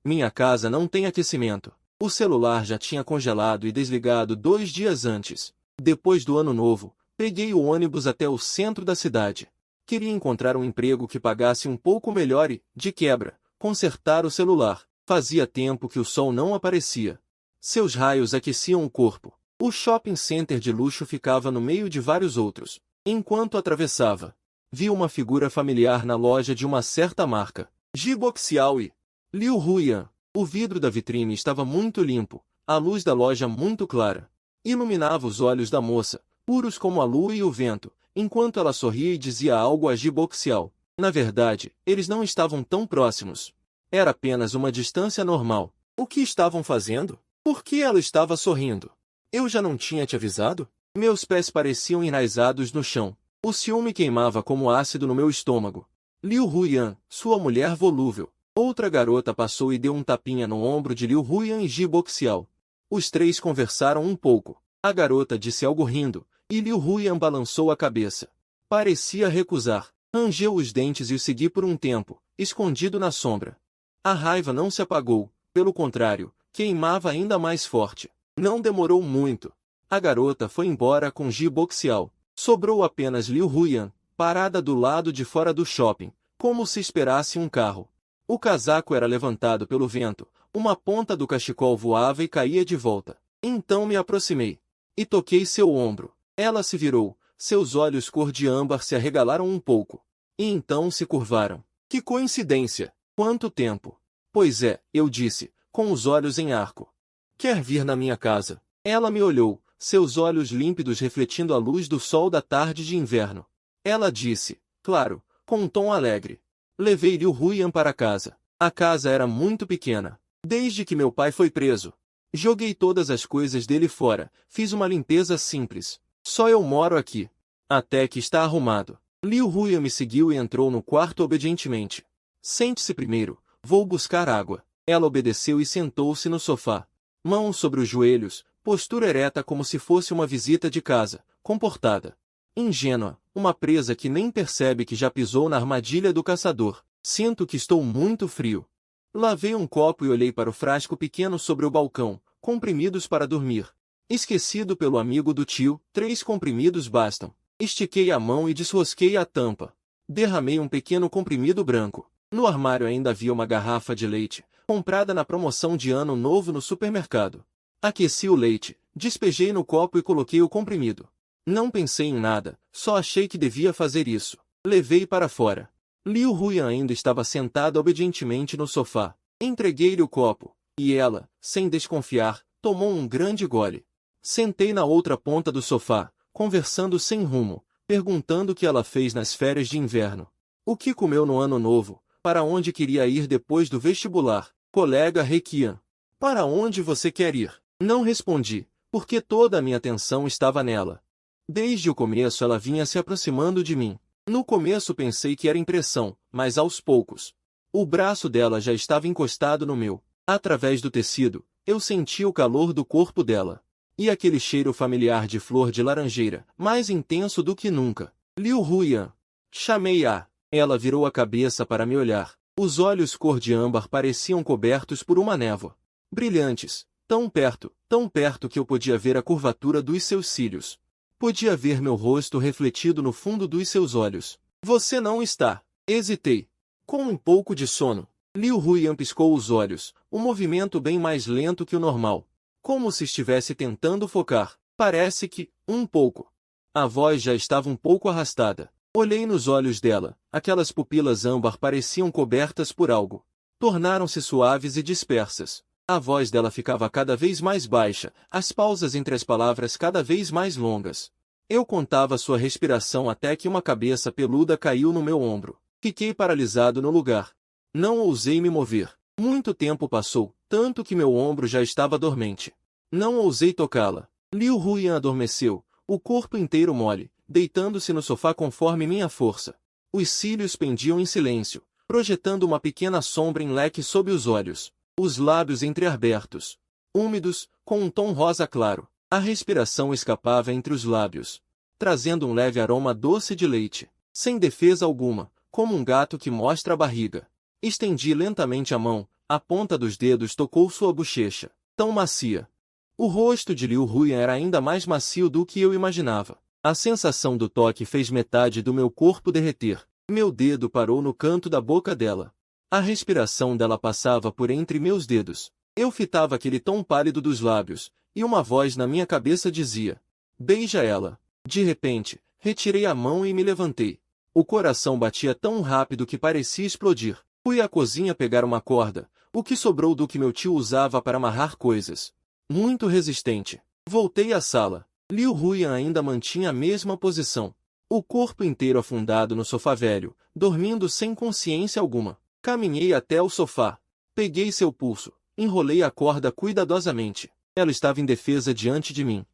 Minha casa não tem aquecimento. O celular já tinha congelado e desligado 2 dias antes. Depois do ano novo, peguei o ônibus até o centro da cidade. Queria encontrar um emprego que pagasse um pouco melhor e, de quebra, consertar o celular. Fazia tempo que o sol não aparecia. Seus raios aqueciam o corpo. O shopping center de luxo ficava no meio de vários outros. Enquanto atravessava, vi uma figura familiar na loja de uma certa marca. Jiboxiao e Liu Huiyan. O vidro da vitrine estava muito limpo, a luz da loja muito clara. Iluminava os olhos da moça, puros como a lua e o vento, enquanto ela sorria e dizia algo a Jiboxiao. Na verdade, eles não estavam tão próximos. Era apenas uma distância normal. O que estavam fazendo? Por que ela estava sorrindo? Eu já não tinha te avisado? Meus pés pareciam enraizados no chão. O ciúme queimava como ácido no meu estômago. Liu Huiyan, sua mulher volúvel. Outra garota passou e deu um tapinha no ombro de Liu Huiyan e Jiboxiao. Os três conversaram um pouco. A garota disse algo rindo, e Liu Huiyan balançou a cabeça. Parecia recusar. Rangeu os dentes e o segui por um tempo, escondido na sombra. A raiva não se apagou, pelo contrário, queimava ainda mais forte. Não demorou muito. A garota foi embora com Jiboxiao. Sobrou apenas Liu Huiyan, parada do lado de fora do shopping, como se esperasse um carro. O casaco era levantado pelo vento, uma ponta do cachecol voava e caía de volta. Então me aproximei. E toquei seu ombro. Ela se virou, seus olhos cor de âmbar se arregalaram um pouco. E então se curvaram. Que coincidência! Quanto tempo! Pois é, eu disse, com os olhos em arco. Quer vir na minha casa? Ela me olhou, seus olhos límpidos refletindo a luz do sol da tarde de inverno. Ela disse, claro, com um tom alegre. Levei Liu Huiyan para casa. A casa era muito pequena. Desde que meu pai foi preso. Joguei todas as coisas dele fora, fiz uma limpeza simples. Só eu moro aqui. Até que está arrumado. Liu Huiyan me seguiu e entrou no quarto obedientemente. Sente-se primeiro, vou buscar água. Ela obedeceu e sentou-se no sofá. Mãos sobre os joelhos, postura ereta como se fosse uma visita de casa, comportada. Ingênua, uma presa que nem percebe que já pisou na armadilha do caçador. Sinto que estou muito frio. Lavei um copo e olhei para o frasco pequeno sobre o balcão, comprimidos para dormir. Esquecido pelo amigo do tio, 3 comprimidos bastam. Estiquei a mão e desrosquei a tampa. Derramei um pequeno comprimido branco. No armário ainda havia uma garrafa de leite, comprada na promoção de ano novo no supermercado. Aqueci o leite, despejei no copo e coloquei o comprimido. Não pensei em nada, só achei que devia fazer isso. Levei para fora. Liu Huiyan ainda estava sentada obedientemente no sofá. Entreguei-lhe o copo, e ela, sem desconfiar, tomou um grande gole. Sentei na outra ponta do sofá, conversando sem rumo, perguntando o que ela fez nas férias de inverno. O que comeu no ano novo, para onde queria ir depois do vestibular, colega Requian. Para onde você quer ir? Não respondi, porque toda a minha atenção estava nela. Desde o começo ela vinha se aproximando de mim. No começo pensei que era impressão, mas aos poucos. O braço dela já estava encostado no meu. Através do tecido, eu senti o calor do corpo dela. E aquele cheiro familiar de flor de laranjeira, mais intenso do que nunca. Liu Huyan. Chamei-a. Ela virou a cabeça para me olhar. Os olhos cor de âmbar pareciam cobertos por uma névoa. Brilhantes, tão perto que eu podia ver a curvatura dos seus cílios. Podia ver meu rosto refletido no fundo dos seus olhos. Você não está. Hesitei. Com um pouco de sono. Liu Huyan piscou os olhos, um movimento bem mais lento que o normal. Como se estivesse tentando focar. Parece que, um pouco. A voz já estava um pouco arrastada. Olhei nos olhos dela. Aquelas pupilas âmbar pareciam cobertas por algo. Tornaram-se suaves e dispersas. A voz dela ficava cada vez mais baixa, as pausas entre as palavras cada vez mais longas. Eu contava sua respiração até que uma cabeça peluda caiu no meu ombro. Fiquei paralisado no lugar. Não ousei me mover. Muito tempo passou, tanto que meu ombro já estava dormente. Não ousei tocá-la. Liu Huyan adormeceu, o corpo inteiro mole, deitando-se no sofá conforme minha força. Os cílios pendiam em silêncio, projetando uma pequena sombra em leque sob os olhos. Os lábios entreabertos, úmidos, com um tom rosa claro. A respiração escapava entre os lábios, trazendo um leve aroma doce de leite. Sem defesa alguma, como um gato que mostra a barriga. Estendi lentamente a mão, a ponta dos dedos tocou sua bochecha, tão macia. O rosto de Liu Huyan era ainda mais macio do que eu imaginava. A sensação do toque fez metade do meu corpo derreter. Meu dedo parou no canto da boca dela. A respiração dela passava por entre meus dedos. Eu fitava aquele tom pálido dos lábios, e uma voz na minha cabeça dizia: beija ela. De repente, retirei a mão e me levantei. O coração batia tão rápido que parecia explodir. Fui à cozinha pegar uma corda, o que sobrou do que meu tio usava para amarrar coisas. Muito resistente. Voltei à sala. Liu Huyan ainda mantinha a mesma posição. O corpo inteiro afundado no sofá velho, dormindo sem consciência alguma. Caminhei até o sofá. Peguei seu pulso. Enrolei a corda cuidadosamente. Ela estava indefesa diante de mim.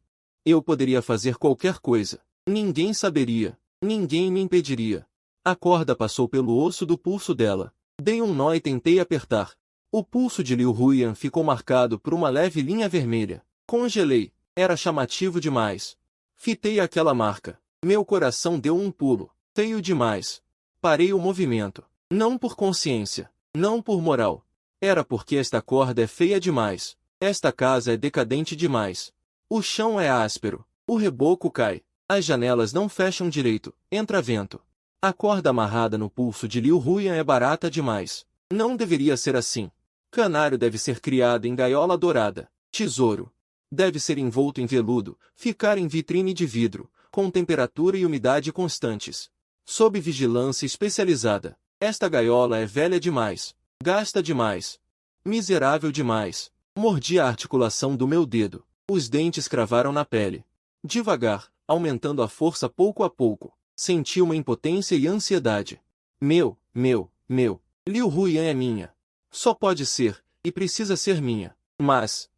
Eu poderia fazer qualquer coisa. Ninguém saberia. Ninguém me impediria. A corda passou pelo osso do pulso dela. Dei um nó e tentei apertar. O pulso de Liu Huyan ficou marcado por uma leve linha vermelha. Congelei. Era chamativo demais. Fitei aquela marca. Meu coração deu um pulo. Feio demais. Parei o movimento. Não por consciência. Não por moral. Era porque esta corda é feia demais. Esta casa é decadente demais. O chão é áspero. O reboco cai. As janelas não fecham direito. Entra vento. A corda amarrada no pulso de Liu Huyan é barata demais. Não deveria ser assim. Canário deve ser criado em gaiola dourada. Tesouro deve ser envolto em veludo, ficar em vitrine de vidro, com temperatura e umidade constantes. Sob vigilância especializada. Esta gaiola é velha demais. Gasta demais. Miserável demais. Mordi a articulação do meu dedo. Os dentes cravaram na pele. Devagar, aumentando a força pouco a pouco. Senti uma impotência e ansiedade. Meu. Liu Huyan é minha. Só pode ser, e precisa ser minha. Mas...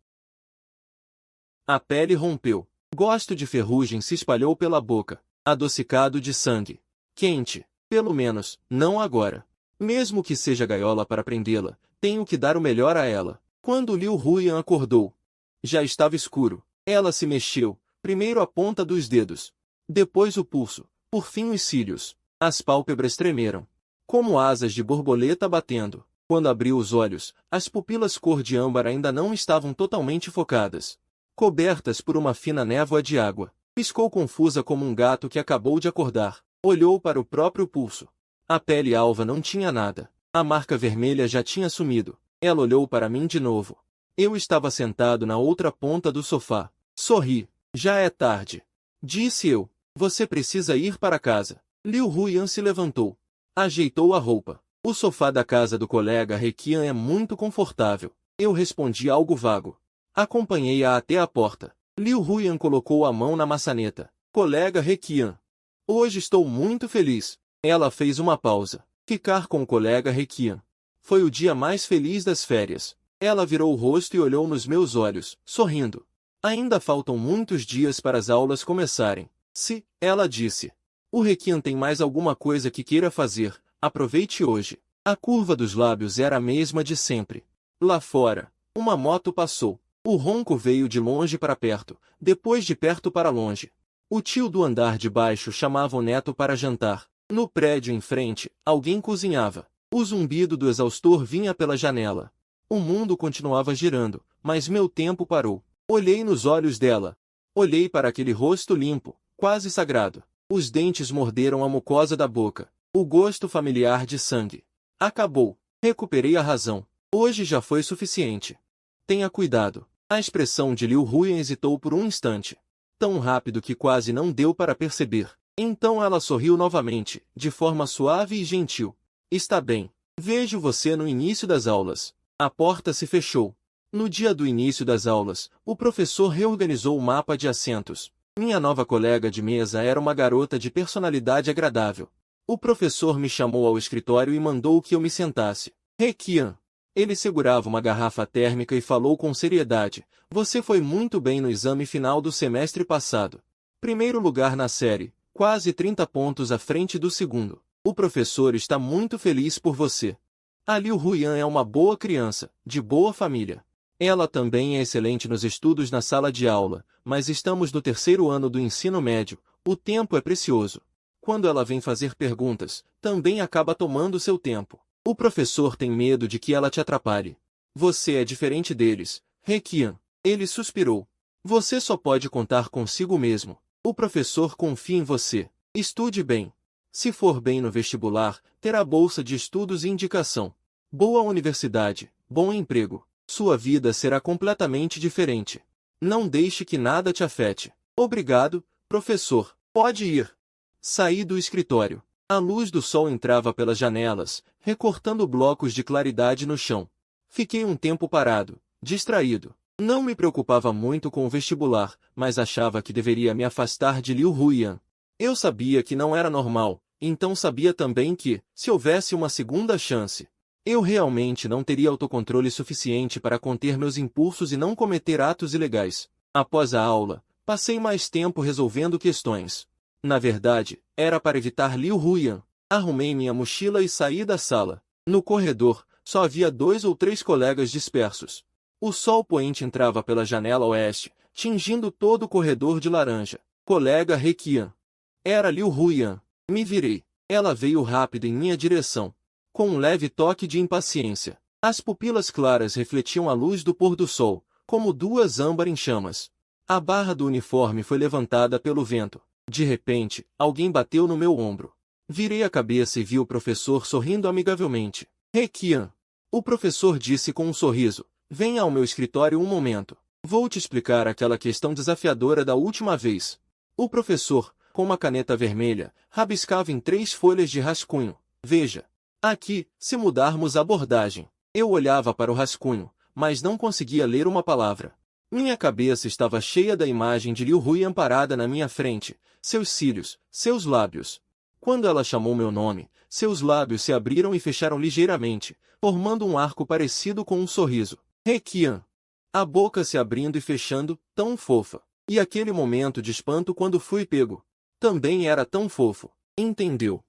A pele rompeu. Gosto de ferrugem se espalhou pela boca. Adocicado de sangue. Quente. Pelo menos, não agora. Mesmo que seja gaiola para prendê-la, tenho que dar o melhor a ela. Quando Liu Huyan acordou, já estava escuro. Ela se mexeu, primeiro a ponta dos dedos, depois o pulso, por fim os cílios. As pálpebras tremeram, como asas de borboleta batendo. Quando abriu os olhos, as pupilas cor de âmbar ainda não estavam totalmente focadas, cobertas por uma fina névoa de água. Piscou confusa como um gato que acabou de acordar. Olhou para o próprio pulso. A pele alva não tinha nada. A marca vermelha já tinha sumido. Ela olhou para mim de novo. Eu estava sentado na outra ponta do sofá. Sorri. Já é tarde. Disse eu. Você precisa ir para casa. Liu Huyan se levantou. Ajeitou a roupa. O sofá da casa do colega Requian é muito confortável. Eu respondi algo vago. Acompanhei-a até a porta. Liu Huyan colocou a mão na maçaneta. Colega Requian. Hoje estou muito feliz. Ela fez uma pausa. Ficar com o colega Requian. Foi o dia mais feliz das férias. Ela virou o rosto e olhou nos meus olhos, sorrindo. Ainda faltam muitos dias para as aulas começarem. Se, ela disse. O Requian tem mais alguma coisa que queira fazer, aproveite hoje. A curva dos lábios era a mesma de sempre. Lá fora, uma moto passou. O ronco veio de longe para perto, depois de perto para longe. O tio do andar de baixo chamava o neto para jantar. No prédio em frente, alguém cozinhava. O zumbido do exaustor vinha pela janela. O mundo continuava girando, mas meu tempo parou. Olhei nos olhos dela. Olhei para aquele rosto limpo, quase sagrado. Os dentes morderam a mucosa da boca. O gosto familiar de sangue. Acabou. Recuperei a razão. Hoje já foi suficiente. Tenha cuidado. A expressão de Liu Huyan hesitou por um instante. Tão rápido que quase não deu para perceber. Então ela sorriu novamente, de forma suave e gentil. Está bem. Vejo você no início das aulas. A porta se fechou. No dia do início das aulas, o professor reorganizou o mapa de assentos. Minha nova colega de mesa era uma garota de personalidade agradável. O professor me chamou ao escritório e mandou que eu me sentasse. Requian. Ele segurava uma garrafa térmica e falou com seriedade. Você foi muito bem no exame final do semestre passado. Primeiro lugar na série, quase 30 pontos à frente do segundo. O professor está muito feliz por você. A Liu Huyan é uma boa criança, de boa família. Ela também é excelente nos estudos na sala de aula, mas estamos no terceiro ano do ensino médio, o tempo é precioso. Quando ela vem fazer perguntas, também acaba tomando seu tempo. O professor tem medo de que ela te atrapalhe. Você é diferente deles, Requian. Ele suspirou. Você só pode contar consigo mesmo. O professor confia em você. Estude bem. Se for bem no vestibular, terá bolsa de estudos e indicação. Boa universidade, bom emprego. Sua vida será completamente diferente. Não deixe que nada te afete. Obrigado, professor. Pode ir. Saí do escritório. A luz do sol entrava pelas janelas, recortando blocos de claridade no chão. Fiquei um tempo parado, distraído. Não me preocupava muito com o vestibular, mas achava que deveria me afastar de Liu Huyan. Eu sabia que não era normal, então sabia também que, se houvesse uma segunda chance, eu realmente não teria autocontrole suficiente para conter meus impulsos e não cometer atos ilegais. Após a aula, passei mais tempo resolvendo questões. Na verdade, era para evitar Liu Huyan. Arrumei minha mochila e saí da sala. No corredor, só havia 2 ou 3 colegas dispersos. O sol poente entrava pela janela oeste, tingindo todo o corredor de laranja. Colega Requian. Era Liu Huyan. Me virei. Ela veio rápido em minha direção, com um leve toque de impaciência. As pupilas claras refletiam a luz do pôr do sol, como 2 âmbar em chamas. A barra do uniforme foi levantada pelo vento. De repente, alguém bateu no meu ombro. Virei a cabeça e vi o professor sorrindo amigavelmente. Requian. O professor disse com um sorriso. Venha ao meu escritório um momento. Vou te explicar aquela questão desafiadora da última vez. O professor, com uma caneta vermelha, rabiscava em 3 folhas de rascunho. Veja. Aqui, se mudarmos a abordagem. Eu olhava para o rascunho, mas não conseguia ler uma palavra. Minha cabeça estava cheia da imagem de Liu Huyan parada na minha frente, seus cílios, seus lábios. Quando ela chamou meu nome, seus lábios se abriram e fecharam ligeiramente, formando um arco parecido com um sorriso. Requian. A boca se abrindo e fechando, tão fofa. E aquele momento de espanto quando fui pego. Também era tão fofo. Entendeu?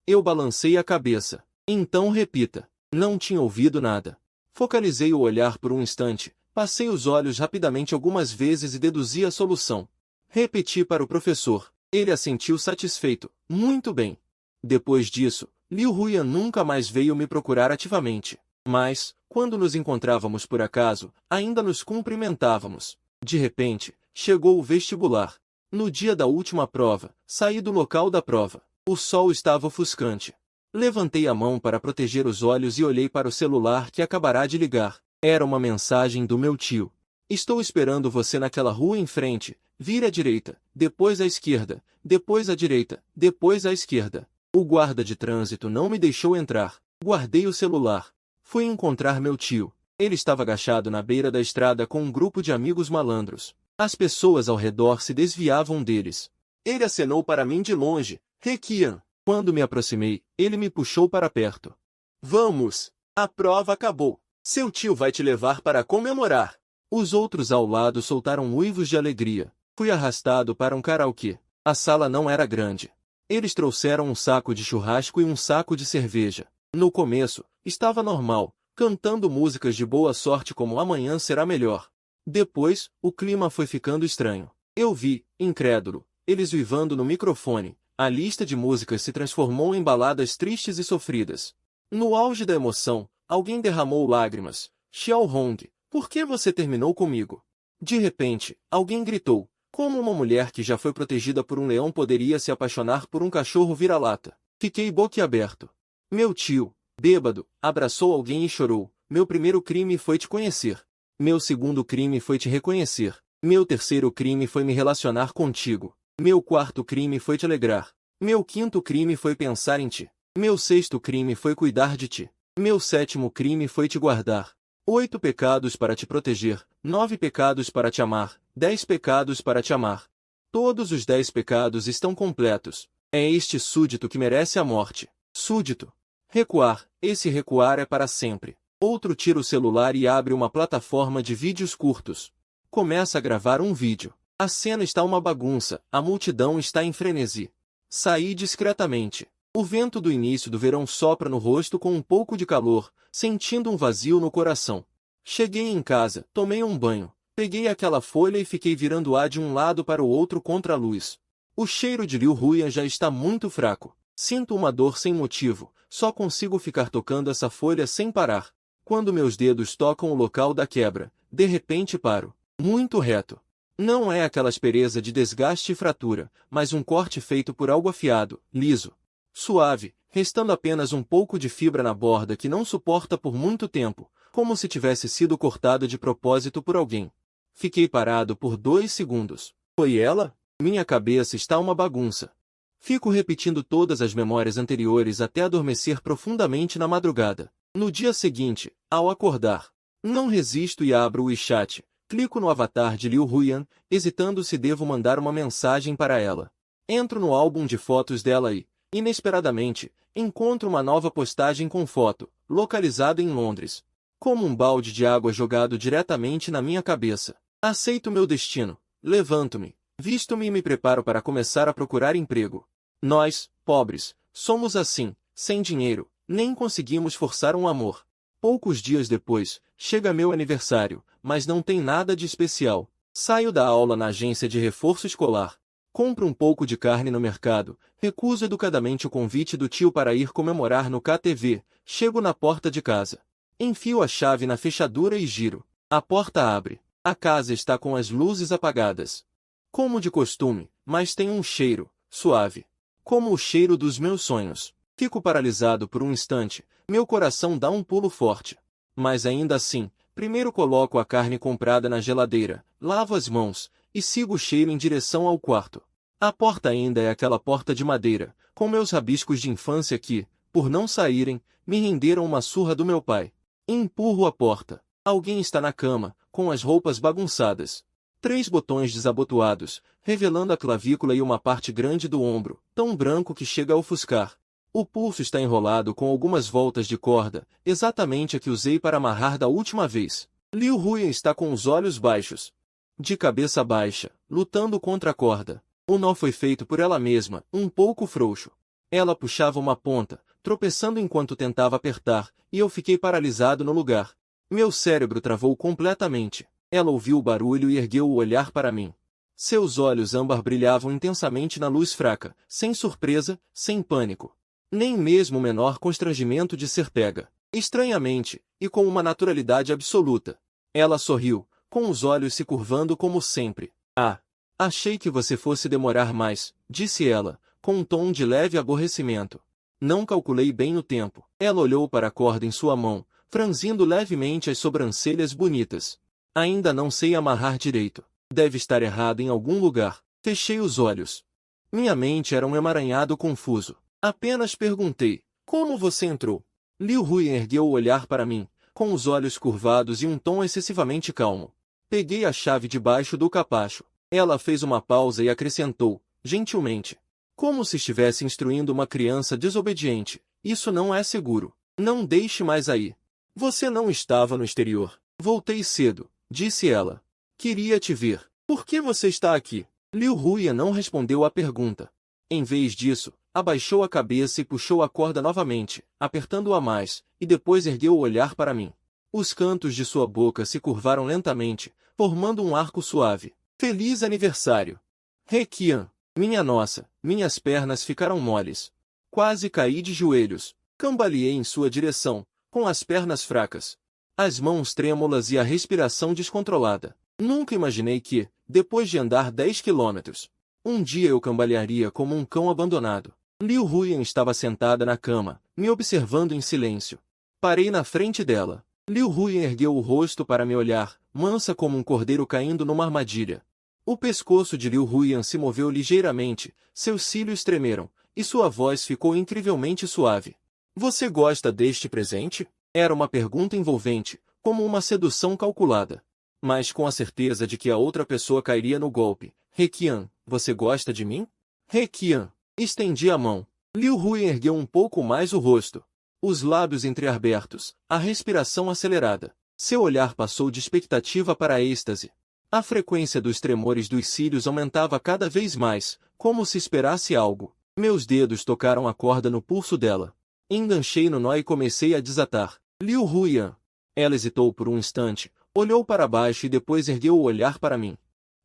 Eu balancei a cabeça. Então repita. Não tinha ouvido nada. Focalizei o olhar por um instante, passei os olhos rapidamente algumas vezes e deduzi a solução. Repeti para o professor. Ele assentiu satisfeito. Muito bem. Depois disso, Liu Huyan nunca mais veio me procurar ativamente. Mas, quando nos encontrávamos por acaso, ainda nos cumprimentávamos. De repente, chegou o vestibular. No dia da última prova, saí do local da prova. O sol estava ofuscante. Levantei a mão para proteger os olhos e olhei para o celular que acabará de ligar. Era uma mensagem do meu tio. Estou esperando você naquela rua em frente. Vire à direita, depois à esquerda, depois à direita, depois à esquerda. O guarda de trânsito não me deixou entrar. Guardei o celular. Fui encontrar meu tio. Ele estava agachado na beira da estrada com um grupo de amigos malandros. As pessoas ao redor se desviavam deles. Ele acenou para mim de longe. Requian. Quando me aproximei, ele me puxou para perto. Vamos! A prova acabou. Seu tio vai te levar para comemorar. Os outros ao lado soltaram uivos de alegria. Fui arrastado para um karaokê. A sala não era grande. Eles trouxeram um saco de churrasco e um saco de cerveja. No começo, estava normal, cantando músicas de boa sorte como Amanhã Será Melhor. Depois, o clima foi ficando estranho. Eu vi, incrédulo, eles uivando no microfone. A lista de músicas se transformou em baladas tristes e sofridas. No auge da emoção, alguém derramou lágrimas. Xiao Hong, por que você terminou comigo? De repente, alguém gritou. Como uma mulher que já foi protegida por um leão poderia se apaixonar por um cachorro vira-lata? Fiquei boquiaberto. Meu tio, bêbado, abraçou alguém e chorou. Meu primeiro crime foi te conhecer. Meu segundo crime foi te reconhecer. Meu terceiro crime foi me relacionar contigo. Meu quarto crime foi te alegrar. Meu quinto crime foi pensar em ti. Meu sexto crime foi cuidar de ti. Meu sétimo crime foi te guardar. 8 pecados para te proteger, 9 pecados para te amar, 10 pecados para te amar. Todos os 10 pecados estão completos. É este súdito que merece a morte. Súdito. Recuar. Esse recuar é para sempre. Outro tira o celular e abre uma plataforma de vídeos curtos. Começa a gravar um vídeo. A cena está uma bagunça, a multidão está em frenesi. Saí discretamente. O vento do início do verão sopra no rosto com um pouco de calor, sentindo um vazio no coração. Cheguei em casa, tomei um banho, peguei aquela folha e fiquei virando-a de um lado para o outro contra a luz. O cheiro de Liu Huyan já está muito fraco. Sinto uma dor sem motivo, só consigo ficar tocando essa folha sem parar. Quando meus dedos tocam o local da quebra, de repente paro. Muito reto. Não é aquela aspereza de desgaste e fratura, mas um corte feito por algo afiado, liso. Suave, restando apenas um pouco de fibra na borda que não suporta por muito tempo, como se tivesse sido cortado de propósito por alguém. Fiquei parado por 2 segundos. Foi ela? Minha cabeça está uma bagunça. Fico repetindo todas as memórias anteriores até adormecer profundamente na madrugada. No dia seguinte, ao acordar, não resisto e abro o WeChat. Clico no avatar de Liu Huyan, hesitando se devo mandar uma mensagem para ela. Entro no álbum de fotos dela e, inesperadamente, encontro uma nova postagem com foto, localizada em Londres. Como um balde de água jogado diretamente na minha cabeça. Aceito meu destino, levanto-me, visto-me e me preparo para começar a procurar emprego. Nós, pobres, somos assim, sem dinheiro, nem conseguimos forçar um amor. Poucos dias depois, chega meu aniversário, mas não tem nada de especial. Saio da aula na agência de reforço escolar. Compro um pouco de carne no mercado, recuso educadamente o convite do tio para ir comemorar no KTV, chego na porta de casa. Enfio a chave na fechadura e giro. A porta abre. A casa está com as luzes apagadas. Como de costume, mas tem um cheiro, suave. Como o cheiro dos meus sonhos. Fico paralisado por um instante, meu coração dá um pulo forte. Mas ainda assim, primeiro coloco a carne comprada na geladeira, lavo as mãos, e sigo o cheiro em direção ao quarto. A porta ainda é aquela porta de madeira, com meus rabiscos de infância que, por não saírem, me renderam uma surra do meu pai. Empurro a porta. Alguém está na cama, com as roupas bagunçadas. 3 botões desabotoados, revelando a clavícula e uma parte grande do ombro, tão branco que chega a ofuscar. O pulso está enrolado com algumas voltas de corda, exatamente a que usei para amarrar da última vez. Liu Huyan está com os olhos baixos. De cabeça baixa, lutando contra a corda. O nó foi feito por ela mesma, um pouco frouxo. Ela puxava uma ponta, tropeçando enquanto tentava apertar, e eu fiquei paralisado no lugar. Meu cérebro travou completamente. Ela ouviu o barulho e ergueu o olhar para mim. Seus olhos âmbar brilhavam intensamente na luz fraca, sem surpresa, sem pânico. Nem mesmo o menor constrangimento de ser pega. Estranhamente, e com uma naturalidade absoluta. Ela sorriu, com os olhos se curvando como sempre. Ah, achei que você fosse demorar mais, disse ela, com um tom de leve aborrecimento. Não calculei bem o tempo. Ela olhou para a corda em sua mão, franzindo levemente as sobrancelhas bonitas. Ainda não sei amarrar direito. Deve estar errado em algum lugar. Fechei os olhos. Minha mente era um emaranhado confuso. Apenas perguntei, como você entrou? Liu Huyan ergueu o olhar para mim, com os olhos curvados e um tom excessivamente calmo. Peguei a chave debaixo do capacho. Ela fez uma pausa e acrescentou, gentilmente. Como se estivesse instruindo uma criança desobediente. Isso não é seguro. Não deixe mais aí. Você não estava no exterior. Voltei cedo, disse ela. Queria te ver. Por que você está aqui? Liu Huyan não respondeu à pergunta. Em vez disso, Abaixou a cabeça e puxou a corda novamente, apertando-a mais, e depois ergueu o olhar para mim. Os cantos de sua boca se curvaram lentamente, formando um arco suave. Feliz aniversário! Requian! Minha nossa, minhas pernas ficaram moles. Quase caí de joelhos. Cambaleei em sua direção, com as pernas fracas, as mãos trêmulas e a respiração descontrolada. Nunca imaginei que, depois de andar 10 quilômetros, um dia eu cambalearia como um cão abandonado. Liu Huyan estava sentada na cama, me observando em silêncio. Parei na frente dela. Liu Huyan ergueu o rosto para me olhar, mansa como um cordeiro caindo numa armadilha. O pescoço de Liu Huyan se moveu ligeiramente, seus cílios tremeram, e sua voz ficou incrivelmente suave. Você gosta deste presente? Era uma pergunta envolvente, como uma sedução calculada. Mas com a certeza de que a outra pessoa cairia no golpe. Requian, você gosta de mim? Requian. Estendi a mão. Liu Huyan ergueu um pouco mais o rosto. Os lábios entreabertos, a respiração acelerada. Seu olhar passou de expectativa para êxtase. A frequência dos tremores dos cílios aumentava cada vez mais, como se esperasse algo. Meus dedos tocaram a corda no pulso dela. Enganchei no nó e comecei a desatar. Liu Huyan. Ela hesitou por um instante, olhou para baixo e depois ergueu o olhar para mim.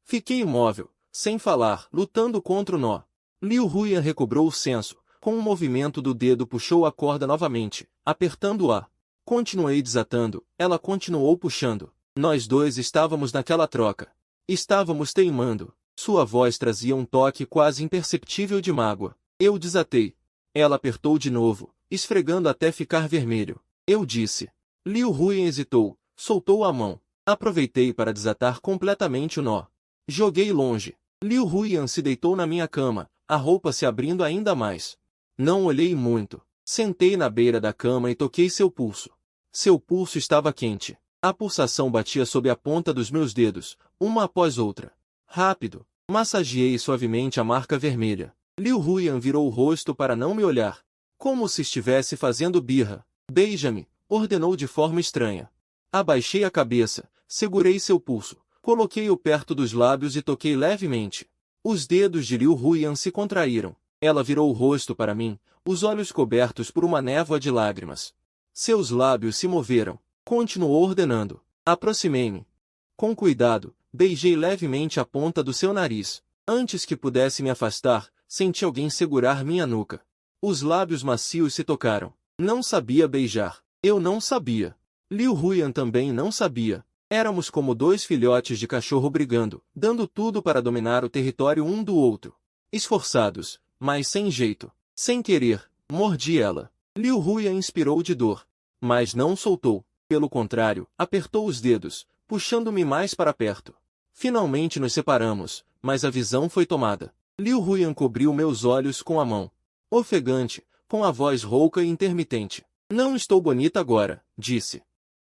Fiquei imóvel, sem falar, lutando contra o nó. Liu Huyan recobrou o senso. Com um movimento do dedo puxou a corda novamente, apertando-a. Continuei desatando, ela continuou puxando. Nós dois estávamos naquela troca. Estávamos teimando. Sua voz trazia um toque quase imperceptível de mágoa. Eu desatei. Ela apertou de novo, esfregando até ficar vermelho. Eu disse. Liu Huyan hesitou, soltou a mão. Aproveitei para desatar completamente o nó. Joguei longe. Liu Huyan se deitou na minha cama, a roupa se abrindo ainda mais. Não olhei muito. Sentei na beira da cama e toquei seu pulso. Seu pulso estava quente. A pulsação batia sob a ponta dos meus dedos, uma após outra. Rápido. Massageei suavemente a marca vermelha. Liu Huyan virou o rosto para não me olhar. Como se estivesse fazendo birra. Beija-me, ordenou de forma estranha. Abaixei a cabeça, segurei seu pulso, coloquei-o perto dos lábios e toquei levemente. Os dedos de Liu Huyan se contraíram. Ela virou o rosto para mim, os olhos cobertos por uma névoa de lágrimas. Seus lábios se moveram. Continuou ordenando. Aproximei-me. Com cuidado, beijei levemente a ponta do seu nariz. Antes que pudesse me afastar, senti alguém segurar minha nuca. Os lábios macios se tocaram. Não sabia beijar. Eu não sabia. Liu Huyan também não sabia. Éramos como dois filhotes de cachorro brigando, dando tudo para dominar o território um do outro. Esforçados, mas sem jeito. Sem querer, mordi ela. Liu Huyan inspirou de dor. Mas não soltou. Pelo contrário, apertou os dedos, puxando-me mais para perto. Finalmente nos separamos, mas a visão foi tomada. Liu Huyan cobriu meus olhos com a mão. Ofegante, com a voz rouca e intermitente. Não estou bonita agora, disse.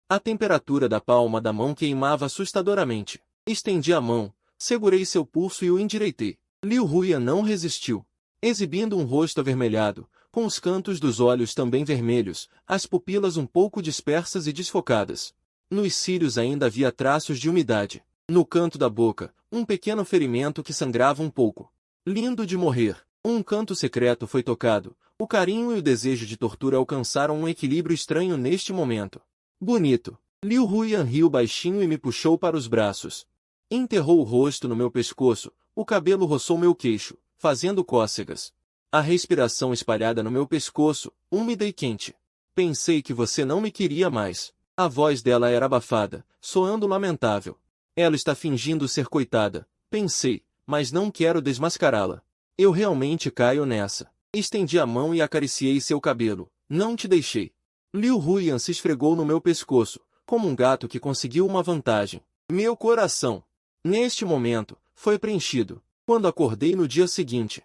A temperatura da palma da mão queimava assustadoramente. Estendi a mão, segurei seu pulso e o endireitei. Liu Huyan não resistiu. Exibindo um rosto avermelhado, com os cantos dos olhos também vermelhos, as pupilas um pouco dispersas e desfocadas. Nos cílios ainda havia traços de umidade. No canto da boca, um pequeno ferimento que sangrava um pouco. Lindo de morrer. Um canto secreto foi tocado. O carinho e o desejo de tortura alcançaram um equilíbrio estranho neste momento. Bonito. Liu Huyan riu baixinho e me puxou para os braços. Enterrou o rosto no meu pescoço, o cabelo roçou meu queixo, fazendo cócegas. A respiração espalhada no meu pescoço, úmida e quente. Pensei que você não me queria mais. A voz dela era abafada, soando lamentável. Ela está fingindo ser coitada, pensei, mas não quero desmascará-la. Eu realmente caio nessa. Estendi a mão e acariciei seu cabelo. Não te deixei. Liu Huyan se esfregou no meu pescoço, como um gato que conseguiu uma vantagem. Meu coração, neste momento, foi preenchido. Quando acordei no dia seguinte,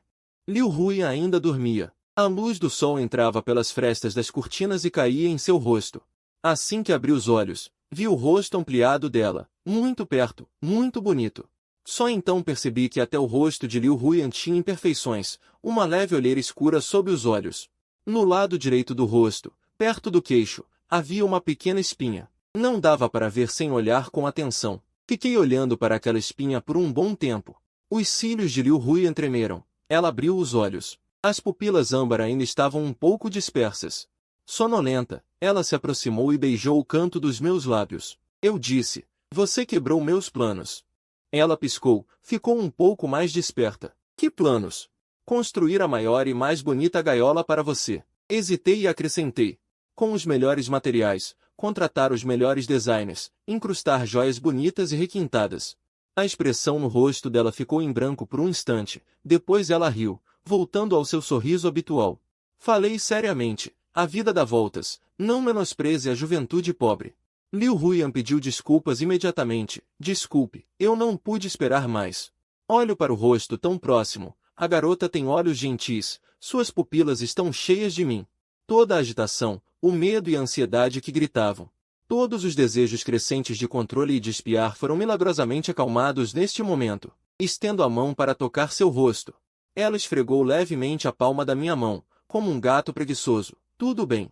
Liu Huyan ainda dormia. A luz do sol entrava pelas frestas das cortinas e caía em seu rosto. Assim que abri os olhos, vi o rosto ampliado dela, muito perto, muito bonito. Só então percebi que até o rosto de Liu Huyan tinha imperfeições, uma leve olheira escura sob os olhos. No lado direito do rosto, perto do queixo, havia uma pequena espinha. Não dava para ver sem olhar com atenção. Fiquei olhando para aquela espinha por um bom tempo. Os cílios de Liu Huyan tremeram. Ela abriu os olhos. As pupilas âmbar ainda estavam um pouco dispersas. Sonolenta, ela se aproximou e beijou o canto dos meus lábios. Eu disse: "Você quebrou meus planos." Ela piscou, ficou um pouco mais desperta. "Que planos?" "Construir a maior e mais bonita gaiola para você." Hesitei e acrescentei: "Com os melhores materiais, contratar os melhores designers, incrustar joias bonitas e requintadas." A expressão no rosto dela ficou em branco por um instante, depois ela riu, voltando ao seu sorriso habitual. Falei seriamente: "A vida dá voltas, não menospreze a juventude pobre." Liu Huyan pediu desculpas imediatamente. "Desculpe, eu não pude esperar mais." Olho para o rosto tão próximo. A garota tem olhos gentis, suas pupilas estão cheias de mim. Toda a agitação, o medo e a ansiedade que gritavam. Todos os desejos crescentes de controle e de espiar foram milagrosamente acalmados neste momento. Estendo a mão para tocar seu rosto. Ela esfregou levemente a palma da minha mão, como um gato preguiçoso. "Tudo bem."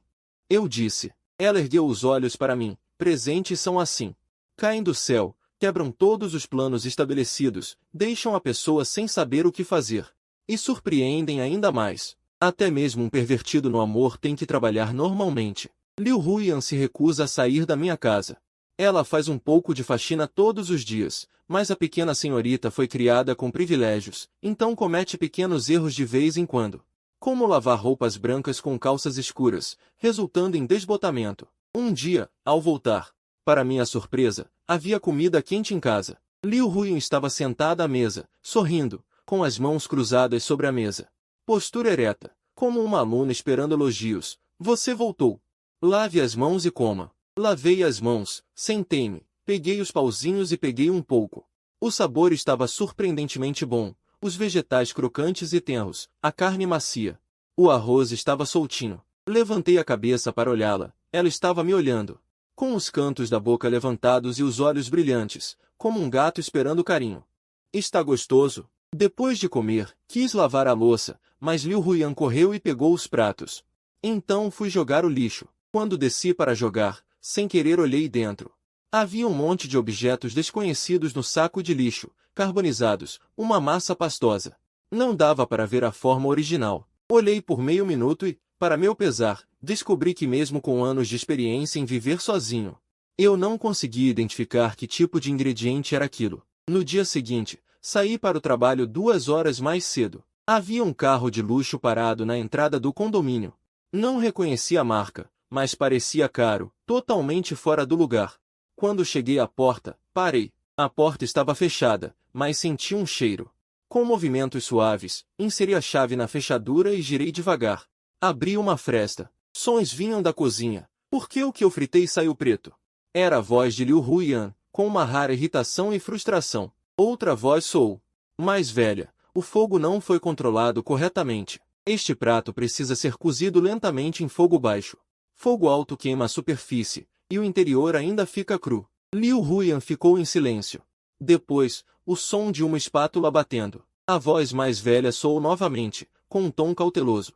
Eu disse. Ela ergueu os olhos para mim. "Presentes são assim. Caem do céu, quebram todos os planos estabelecidos, deixam a pessoa sem saber o que fazer. E surpreendem ainda mais. Até mesmo um pervertido no amor tem que trabalhar normalmente." Liu Huyan se recusa a sair da minha casa. Ela faz um pouco de faxina todos os dias, mas a pequena senhorita foi criada com privilégios, então comete pequenos erros de vez em quando. Como lavar roupas brancas com calças escuras, resultando em desbotamento. Um dia, ao voltar, para minha surpresa, havia comida quente em casa. Liu Huyan estava sentada à mesa, sorrindo, com as mãos cruzadas sobre a mesa. Postura ereta, como uma aluna esperando elogios. "Você voltou. Lave as mãos e coma." Lavei as mãos, sentei-me, peguei os pauzinhos e peguei um pouco. O sabor estava surpreendentemente bom, os vegetais crocantes e tenros, a carne macia. O arroz estava soltinho. Levantei a cabeça para olhá-la, ela estava me olhando. Com os cantos da boca levantados e os olhos brilhantes, como um gato esperando carinho. "Está gostoso?" Depois de comer, quis lavar a louça, mas Liu Huyan correu e pegou os pratos. Então fui jogar o lixo. Quando desci para jogar, sem querer olhei dentro. Havia um monte de objetos desconhecidos no saco de lixo, carbonizados, uma massa pastosa. Não dava para ver a forma original. Olhei por meio minuto e, para meu pesar, descobri que mesmo com anos de experiência em viver sozinho, eu não conseguia identificar que tipo de ingrediente era aquilo. No dia seguinte, saí para o trabalho 2 horas mais cedo. Havia um carro de luxo parado na entrada do condomínio. Não reconheci a marca, mas parecia caro, totalmente fora do lugar. Quando cheguei à porta, parei. A porta estava fechada, mas senti um cheiro. Com movimentos suaves, inseri a chave na fechadura e girei devagar. Abri uma fresta. Sons vinham da cozinha. "Por que o que eu fritei saiu preto?" Era a voz de Liu Huyan, com uma rara irritação e frustração. Outra voz soou. "Mais velha, o fogo não foi controlado corretamente. Este prato precisa ser cozido lentamente em fogo baixo. Fogo alto queima a superfície, e o interior ainda fica cru." Liu Huyan ficou em silêncio. Depois, o som de uma espátula batendo. A voz mais velha soou novamente, com um tom cauteloso.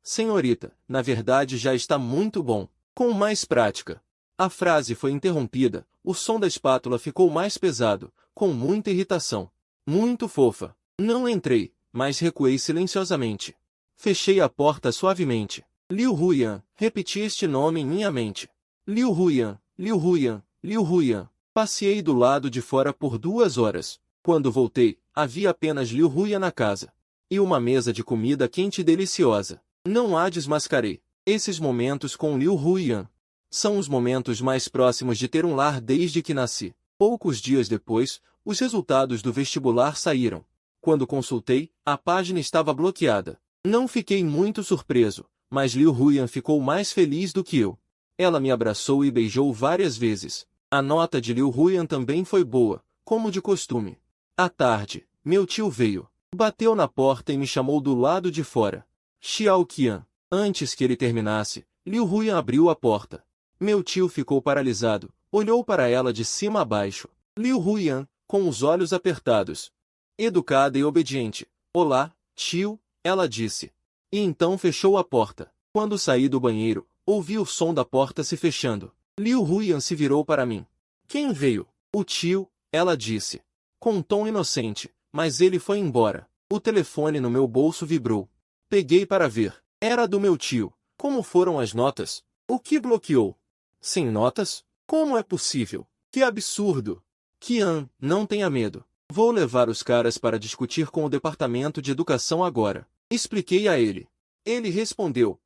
"Senhorita, na verdade já está muito bom. Com mais prática." A frase foi interrompida, o som da espátula ficou mais pesado, com muita irritação. "Muito fofa." Não entrei, mas recuei silenciosamente. Fechei a porta suavemente. Liu Huyan, repeti este nome em minha mente. Liu Huyan, Liu Huyan, Liu Huyan. Passeei do lado de fora por 2 horas. Quando voltei, havia apenas Liu Huyan na casa. E uma mesa de comida quente e deliciosa. Não a desmascarei. Esses momentos com Liu Huyan são os momentos mais próximos de ter um lar desde que nasci. Poucos dias depois, os resultados do vestibular saíram. Quando consultei, a página estava bloqueada. Não fiquei muito surpreso, mas Liu Huyan ficou mais feliz do que eu. Ela me abraçou e beijou várias vezes. A nota de Liu Huyan também foi boa, como de costume. À tarde, meu tio veio. Bateu na porta e me chamou do lado de fora. "Xiao Qian." Antes que ele terminasse, Liu Huyan abriu a porta. Meu tio ficou paralisado, olhou para ela de cima a baixo. Liu Huyan, com os olhos apertados. Educada e obediente. "Olá, tio," ela disse. E então fechou a porta. Quando saí do banheiro, ouvi o som da porta se fechando. Liu Huyan se virou para mim. "Quem veio?" "O tio," ela disse. Com um tom inocente, mas ele foi embora. O telefone no meu bolso vibrou. Peguei para ver. Era do meu tio. Como foram as notas? O que bloqueou? Sem notas? Como é possível? Que absurdo! Qian, não tenha medo. Vou levar os caras para discutir com o departamento de educação agora. Expliquei a ele. Ele respondeu,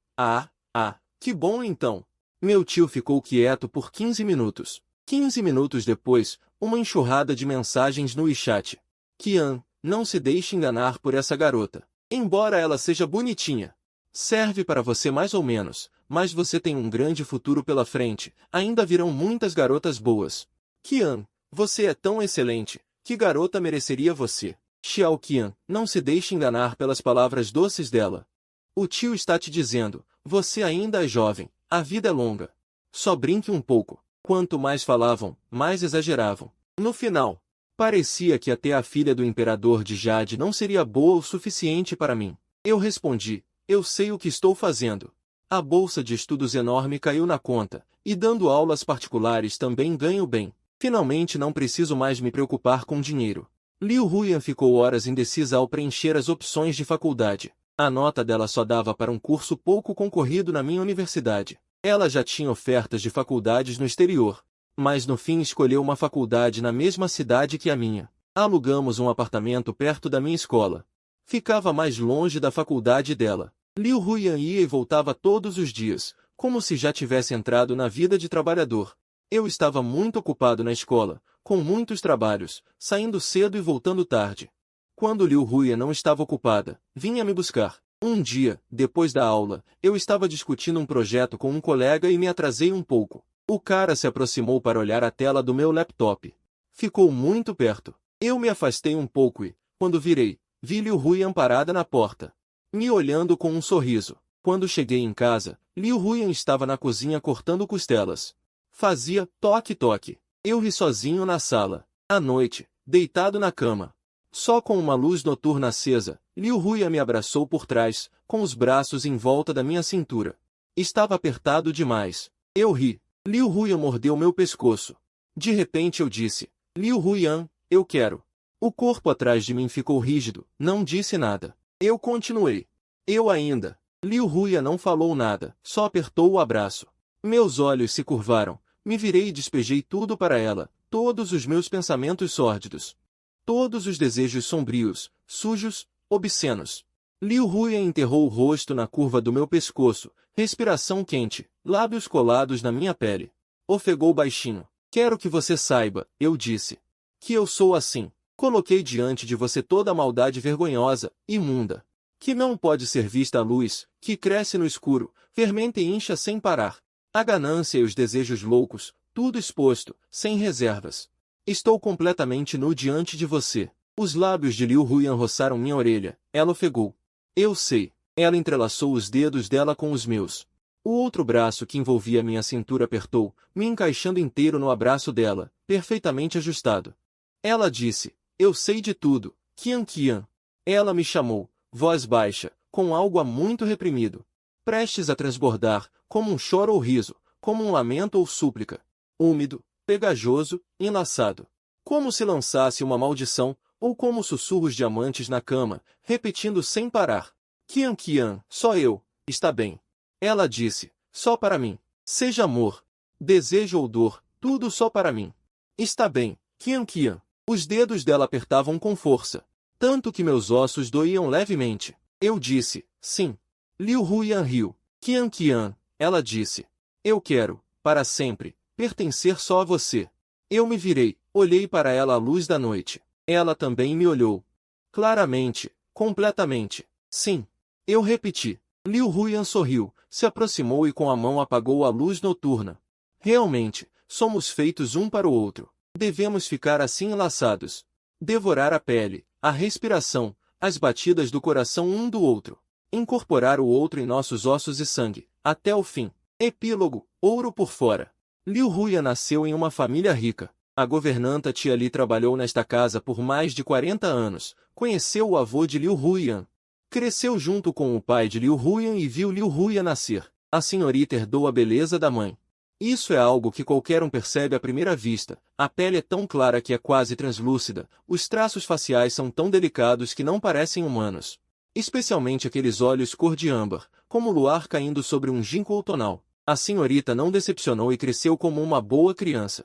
que bom então. Meu tio ficou quieto por 15 minutos. 15 minutos depois, uma enxurrada de mensagens no WeChat. Qian, não se deixe enganar por essa garota. Embora ela seja bonitinha. Serve para você mais ou menos, mas você tem um grande futuro pela frente. Ainda virão muitas garotas boas. Qian, você é tão excelente. Que garota mereceria você? Xiao Qian, não se deixe enganar pelas palavras doces dela. O tio está te dizendo, você ainda é jovem, a vida é longa. Só brinque um pouco. Quanto mais falavam, mais exageravam. No final, parecia que até a filha do imperador de Jade não seria boa o suficiente para mim. Eu respondi, eu sei o que estou fazendo. A bolsa de estudos enorme caiu na conta, e dando aulas particulares também ganho bem. Finalmente não preciso mais me preocupar com dinheiro. Liu Huyan ficou horas indecisa ao preencher as opções de faculdade. A nota dela só dava para um curso pouco concorrido na minha universidade. Ela já tinha ofertas de faculdades no exterior, mas no fim escolheu uma faculdade na mesma cidade que a minha. Alugamos um apartamento perto da minha escola. Ficava mais longe da faculdade dela. Liu Huyan ia e voltava todos os dias, como se já tivesse entrado na vida de trabalhador. Eu estava muito ocupado na escola, com muitos trabalhos, saindo cedo e voltando tarde. Quando Liu Huyan não estava ocupada, vinha me buscar. Um dia, depois da aula, eu estava discutindo um projeto com um colega e me atrasei um pouco. O cara se aproximou para olhar a tela do meu laptop. Ficou muito perto. Eu me afastei um pouco e, quando virei, vi Liu Huyan parada na porta, me olhando com um sorriso. Quando cheguei em casa, Liu Huyan estava na cozinha cortando costelas. Fazia toque-toque. Eu ri sozinho na sala. À noite, deitado na cama, só com uma luz noturna acesa, Liu Huyan me abraçou por trás, com os braços em volta da minha cintura. Estava apertado demais. Eu ri. Liu Huyan mordeu meu pescoço. De repente eu disse, Liu Huyan, eu quero. O corpo atrás de mim ficou rígido, não disse nada. Eu continuei. Eu ainda. Liu Huyan não falou nada, só apertou o abraço. Meus olhos se curvaram, me virei e despejei tudo para ela, todos os meus pensamentos sórdidos. Todos os desejos sombrios, sujos, obscenos. Liu Huyan enterrou o rosto na curva do meu pescoço, respiração quente, lábios colados na minha pele. Ofegou baixinho. Quero que você saiba, eu disse, que eu sou assim. Coloquei diante de você toda a maldade vergonhosa, imunda, que não pode ser vista à luz, que cresce no escuro, fermenta e incha sem parar. A ganância e os desejos loucos, tudo exposto, sem reservas. Estou completamente nu diante de você. Os lábios de Liu Huyan roçaram minha orelha. Ela ofegou. Eu sei. Ela entrelaçou os dedos dela com os meus. O outro braço que envolvia minha cintura apertou, me encaixando inteiro no abraço dela, perfeitamente ajustado. Ela disse, eu sei de tudo, Qian Qian. Ela me chamou, voz baixa, com algo há muito reprimido. Prestes a transbordar, como um choro ou riso, como um lamento ou súplica. Úmido, pegajoso, enlaçado. Como se lançasse uma maldição, ou como sussurros de amantes na cama, repetindo sem parar. Qian Qian, só eu, está bem. Ela disse, só para mim. Seja amor, desejo ou dor, tudo só para mim. Está bem, Qian Qian. Os dedos dela apertavam com força, tanto que meus ossos doíam levemente. Eu disse, sim. Liu Huyan riu. Qian Qian, ela disse. Eu quero, para sempre, pertencer só a você. Eu me virei, olhei para ela à luz da noite. Ela também me olhou. Claramente, completamente. Sim. Eu repeti. Liu Huyan sorriu, se aproximou e com a mão apagou a luz noturna. Realmente, somos feitos um para o outro. Devemos ficar assim enlaçados. Devorar a pele, a respiração, as batidas do coração um do outro. Incorporar o outro em nossos ossos e sangue, até o fim. Epílogo, ouro por fora. Liu Huyan nasceu em uma família rica. A governanta Tia Li trabalhou nesta casa por mais de 40 anos. Conheceu o avô de Liu Huyan. Cresceu junto com o pai de Liu Huyan e viu Liu Huyan nascer. A senhorita herdou a beleza da mãe. Isso é algo que qualquer um percebe à primeira vista. A pele é tão clara que é quase translúcida. Os traços faciais são tão delicados que não parecem humanos. especialmente aqueles olhos cor de âmbar, como o luar caindo sobre um ginkgo outonal. A senhorita não decepcionou e cresceu como uma boa criança.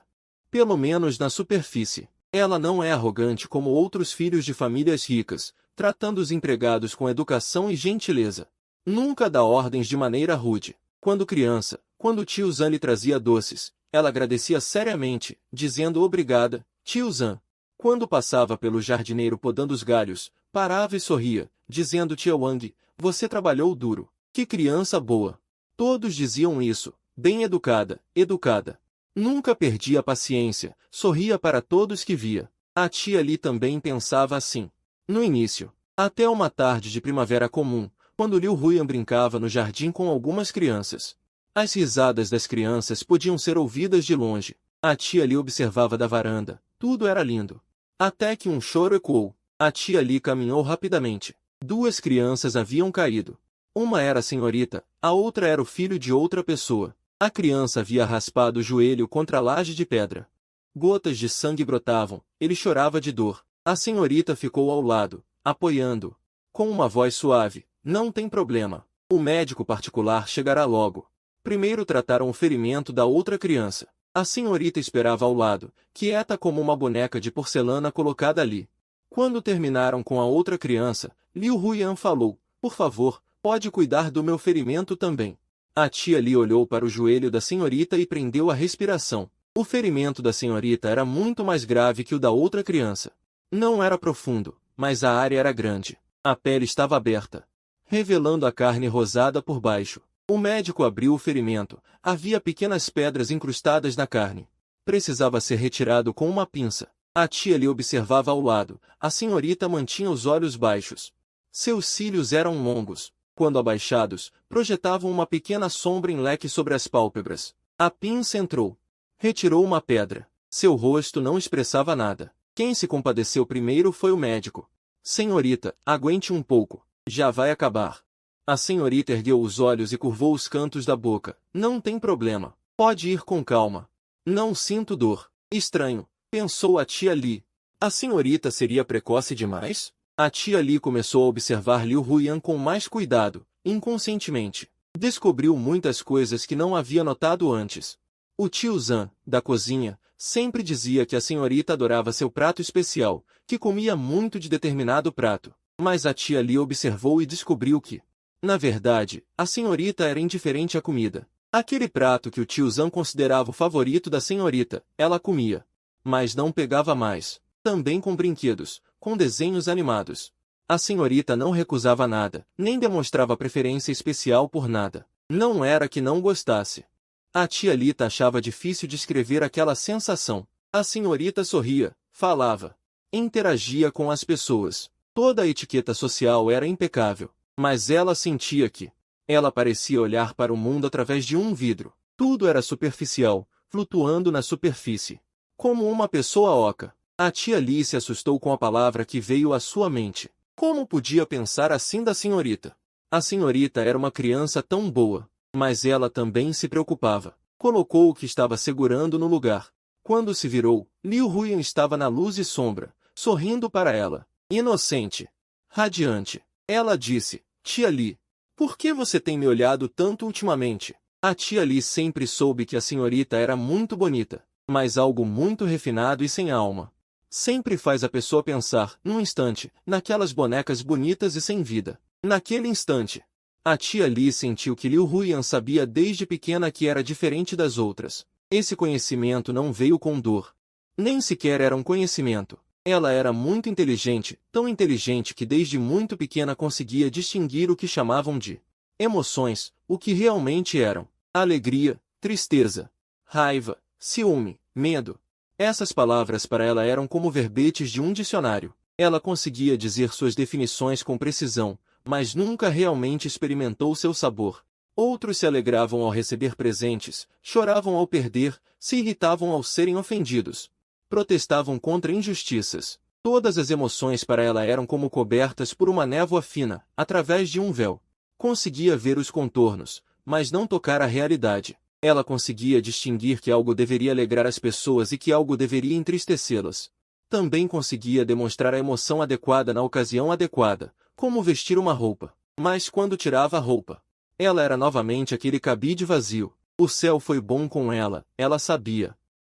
Pelo menos na superfície. Ela não é arrogante como outros filhos de famílias ricas, tratando os empregados com educação e gentileza. Nunca dá ordens de maneira rude. Quando criança, quando o tio Zan lhe trazia doces, ela agradecia seriamente, dizendo obrigada, tio Zan. Quando passava pelo jardineiro podando os galhos, parava e sorria, dizendo tia Wang, você trabalhou duro. Que criança boa. Todos diziam isso, bem educada, educada. Nunca perdia a paciência, sorria para todos que via. A tia Li também pensava assim. No início, até uma tarde de primavera comum, quando Liu Huiyan brincava no jardim com algumas crianças. As risadas das crianças podiam ser ouvidas de longe. A tia Li observava da varanda. Tudo era lindo. Até que um choro ecoou. A tia Li caminhou rapidamente. Duas crianças haviam caído. Uma era a senhorita, a outra era o filho de outra pessoa. A criança havia raspado o joelho contra a laje de pedra. Gotas de sangue brotavam, ele chorava de dor. A senhorita ficou ao lado, apoiando. Com uma voz suave, não tem problema. O médico particular chegará logo. Primeiro trataram o ferimento da outra criança. A senhorita esperava ao lado, quieta como uma boneca de porcelana colocada ali. Quando terminaram com a outra criança, Liu Huiyan falou, por favor, pode cuidar do meu ferimento também. A tia Li olhou para o joelho da senhorita e prendeu a respiração. O ferimento da senhorita era muito mais grave que o da outra criança. Não era profundo, mas a área era grande. A pele estava aberta, revelando a carne rosada por baixo. O médico abriu o ferimento. Havia pequenas pedras incrustadas na carne. Precisava ser retirado com uma pinça. A tia Li observava ao lado. A senhorita mantinha os olhos baixos. Seus cílios eram longos. Quando abaixados, projetavam uma pequena sombra em leque sobre as pálpebras. A pinça entrou. Retirou uma pedra. Seu rosto não expressava nada. Quem se compadeceu primeiro foi o médico. Senhorita, aguente um pouco. Já vai acabar. A senhorita ergueu os olhos e curvou os cantos da boca. Não tem problema. Pode ir com calma. Não sinto dor. Estranho, pensou a tia Li. A senhorita seria precoce demais? A tia Li começou a observar Liu Huiyan com mais cuidado, inconscientemente. Descobriu muitas coisas que não havia notado antes. O tio Zan, da cozinha, sempre dizia que a senhorita adorava seu prato especial, que comia muito de determinado prato. Mas a tia Li observou e descobriu que, na verdade, a senhorita era indiferente à comida. Aquele prato que o tio Zan considerava o favorito da senhorita, ela comia. Mas não pegava mais. Também com brinquedos, com desenhos animados. A senhorita não recusava nada, nem demonstrava preferência especial por nada. Não era que não gostasse. A tia Lita achava difícil descrever aquela sensação. A senhorita sorria, falava, interagia com as pessoas. Toda a etiqueta social era impecável. Mas ela sentia que ela parecia olhar para o mundo através de um vidro. Tudo era superficial, flutuando na superfície. Como uma pessoa oca. A tia Li se assustou com a palavra que veio à sua mente. Como podia pensar assim da senhorita? A senhorita era uma criança tão boa, mas ela também se preocupava. Colocou o que estava segurando no lugar. Quando se virou, Liu Huiyan estava na luz e sombra, sorrindo para ela. Inocente. Radiante. Ela disse, tia Li, por que você tem me olhado tanto ultimamente? A tia Li sempre soube que a senhorita era muito bonita, mas algo muito refinado e sem alma. Sempre faz a pessoa pensar, num instante, naquelas bonecas bonitas e sem vida. Naquele instante, a tia Li sentiu que Liu Huiyan sabia desde pequena que era diferente das outras. Esse conhecimento não veio com dor. Nem sequer era um conhecimento. Ela era muito inteligente, tão inteligente que desde muito pequena conseguia distinguir o que chamavam de emoções, o que realmente eram: alegria, tristeza, raiva, ciúme, medo. Essas palavras para ela eram como verbetes de um dicionário. Ela conseguia dizer suas definições com precisão, mas nunca realmente experimentou seu sabor. Outros se alegravam ao receber presentes, choravam ao perder, se irritavam ao serem ofendidos. Protestavam contra injustiças. Todas as emoções para ela eram como cobertas por uma névoa fina, através de um véu. Conseguia ver os contornos, mas não tocar a realidade. Ela conseguia distinguir que algo deveria alegrar as pessoas e que algo deveria entristecê-las. Também conseguia demonstrar a emoção adequada na ocasião adequada, como vestir uma roupa. Mas quando tirava a roupa, ela era novamente aquele cabide vazio. O céu foi bom com ela sabia.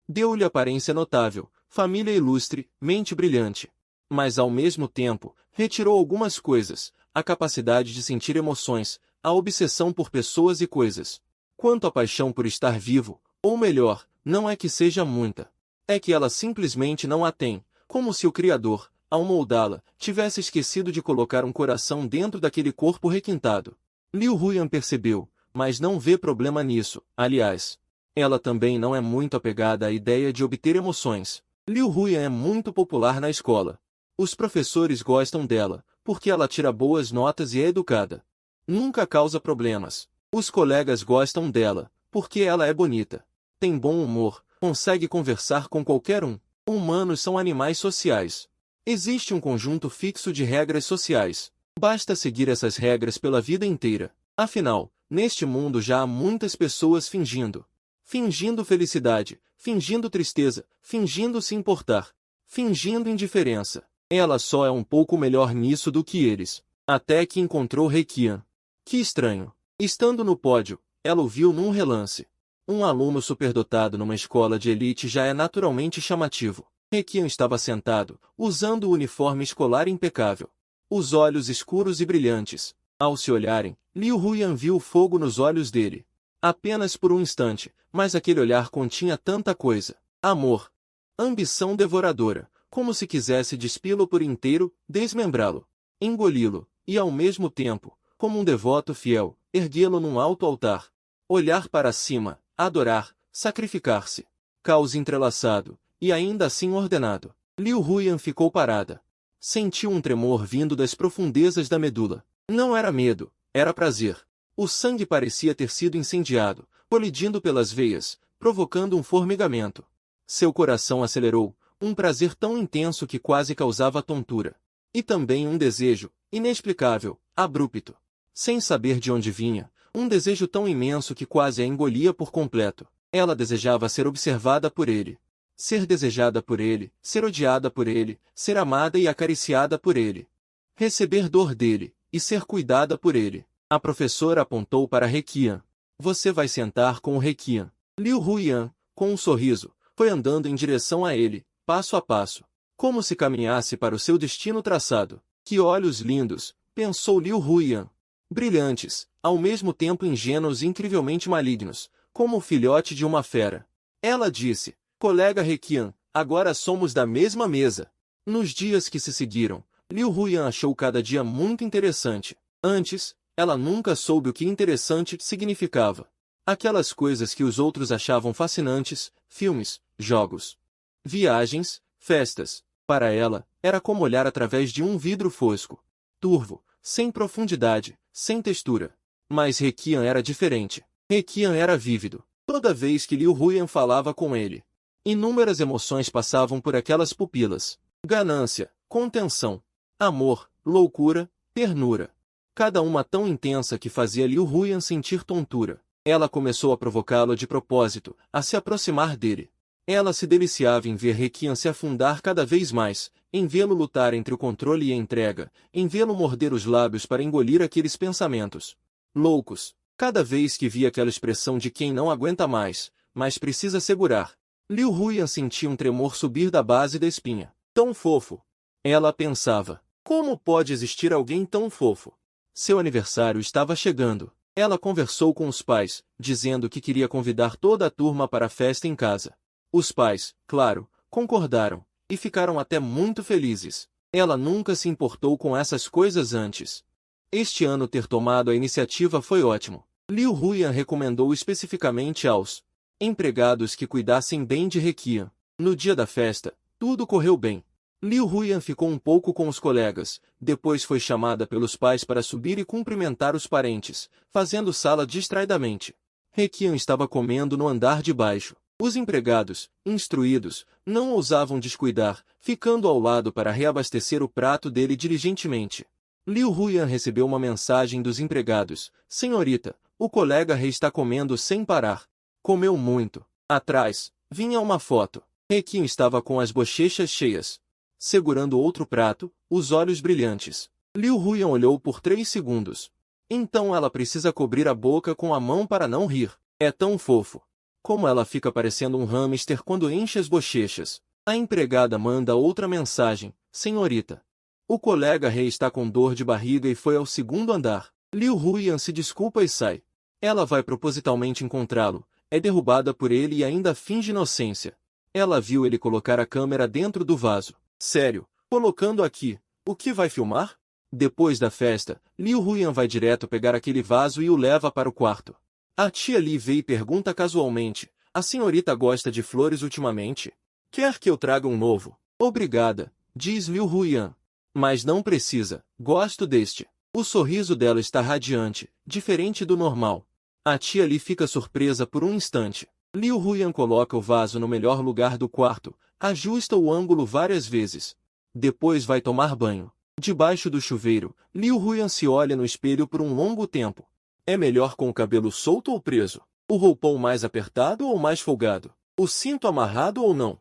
Deu-lhe aparência notável, família ilustre, mente brilhante. Mas ao mesmo tempo, retirou algumas coisas, a capacidade de sentir emoções, a obsessão por pessoas e coisas. Quanto à paixão por estar vivo, ou melhor, não é que seja muita. É que ela simplesmente não a tem, como se o Criador, ao moldá-la, tivesse esquecido de colocar um coração dentro daquele corpo requintado. Liu Huyan percebeu, mas não vê problema nisso. Aliás, ela também não é muito apegada à ideia de obter emoções. Liu Huyan é muito popular na escola. Os professores gostam dela, porque ela tira boas notas e é educada. Nunca causa problemas. Os colegas gostam dela, porque ela é bonita. Tem bom humor, consegue conversar com qualquer um. Humanos são animais sociais. Existe um conjunto fixo de regras sociais. Basta seguir essas regras pela vida inteira. Afinal, neste mundo já há muitas pessoas fingindo. Fingindo felicidade, fingindo tristeza, fingindo se importar, fingindo indiferença. Ela só é um pouco melhor nisso do que eles. Até que encontrou Requian. Que estranho. Estando no pódio, ela o viu num relance. Um aluno superdotado numa escola de elite já é naturalmente chamativo. Requian estava sentado, usando o uniforme escolar impecável. Os olhos escuros e brilhantes. Ao se olharem, Liu Huyan viu o fogo nos olhos dele. Apenas por um instante, mas aquele olhar continha tanta coisa. Amor. Ambição devoradora, como se quisesse despí-lo por inteiro, desmembrá-lo, engoli-lo, e ao mesmo tempo, como um devoto fiel, erguê-lo num alto altar. Olhar para cima, adorar, sacrificar-se. Caos entrelaçado, e ainda assim ordenado. Liu Huyan ficou parada. Sentiu um tremor vindo das profundezas da medula. Não era medo, era prazer. O sangue parecia ter sido incendiado, colidindo pelas veias, provocando um formigamento. Seu coração acelerou, um prazer tão intenso que quase causava tontura. E também um desejo, inexplicável, abrupto. Sem saber de onde vinha, um desejo tão imenso que quase a engolia por completo. Ela desejava ser observada por ele. Ser desejada por ele, ser odiada por ele, ser amada e acariciada por ele. Receber dor dele, e ser cuidada por ele. A professora apontou para Requian. Você vai sentar com o Requian. Liu Huyan, com um sorriso, foi andando em direção a ele, passo a passo, como se caminhasse para o seu destino traçado. Que olhos lindos, pensou Liu Huyan. Brilhantes, ao mesmo tempo ingênuos e incrivelmente malignos, como o filhote de uma fera. Ela disse, colega Requian, agora somos da mesma mesa. Nos dias que se seguiram, Liu Huyan achou cada dia muito interessante. Antes, ela nunca soube o que interessante significava. Aquelas coisas que os outros achavam fascinantes, filmes, jogos, viagens, festas. Para ela, era como olhar através de um vidro fosco, turvo, sem profundidade, sem textura. Mas Requian era diferente. Requian era vívido. Toda vez que Liu Huyan falava com ele, inúmeras emoções passavam por aquelas pupilas. Ganância, contenção, amor, loucura, ternura. Cada uma tão intensa que fazia Liu Huyan sentir tontura. Ela começou a provocá-lo de propósito, a se aproximar dele. Ela se deliciava em ver Requian se afundar cada vez mais, em vê-lo lutar entre o controle e a entrega, em vê-lo morder os lábios para engolir aqueles pensamentos loucos. Cada vez que via aquela expressão de quem não aguenta mais, mas precisa segurar, Liu Huyan sentia um tremor subir da base da espinha. Tão fofo! Ela pensava, como pode existir alguém tão fofo? Seu aniversário estava chegando. Ela conversou com os pais, dizendo que queria convidar toda a turma para a festa em casa. Os pais, claro, concordaram, e ficaram até muito felizes. Ela nunca se importou com essas coisas antes. Este ano ter tomado a iniciativa foi ótimo. Liu Huyan recomendou especificamente aos empregados que cuidassem bem de Requian. No dia da festa, tudo correu bem. Liu Huyan ficou um pouco com os colegas, depois foi chamada pelos pais para subir e cumprimentar os parentes, fazendo sala distraidamente. Requian estava comendo no andar de baixo. Os empregados, instruídos, não ousavam descuidar, ficando ao lado para reabastecer o prato dele diligentemente. Liu Huyan recebeu uma mensagem dos empregados. Senhorita, o colega rei está comendo sem parar. Comeu muito. Atrás, vinha uma foto. Requian estava com as bochechas cheias, segurando outro prato, os olhos brilhantes. Liu Huyan olhou por 3 segundos. Então ela precisa cobrir a boca com a mão para não rir. É tão fofo. Como ela fica parecendo um hamster quando enche as bochechas. A empregada manda outra mensagem. Senhorita. O colega rei está com dor de barriga e foi ao 2º andar. Liu Huyan se desculpa e sai. Ela vai propositalmente encontrá-lo. É derrubada por ele e ainda finge inocência. Ela viu ele colocar a câmera dentro do vaso. Sério, colocando aqui, o que vai filmar? Depois da festa, Liu Huyan vai direto pegar aquele vaso e o leva para o quarto. A tia Li vê e pergunta casualmente, a senhorita gosta de flores ultimamente? Quer que eu traga um novo? Obrigada, diz Liu Huyan. Mas não precisa, gosto deste. O sorriso dela está radiante, diferente do normal. A tia Li fica surpresa por um instante. Liu Huyan coloca o vaso no melhor lugar do quarto, ajusta o ângulo várias vezes. Depois vai tomar banho. Debaixo do chuveiro, Liu Huyan se olha no espelho por um longo tempo. É melhor com o cabelo solto ou preso? O roupão mais apertado ou mais folgado? O cinto amarrado ou não?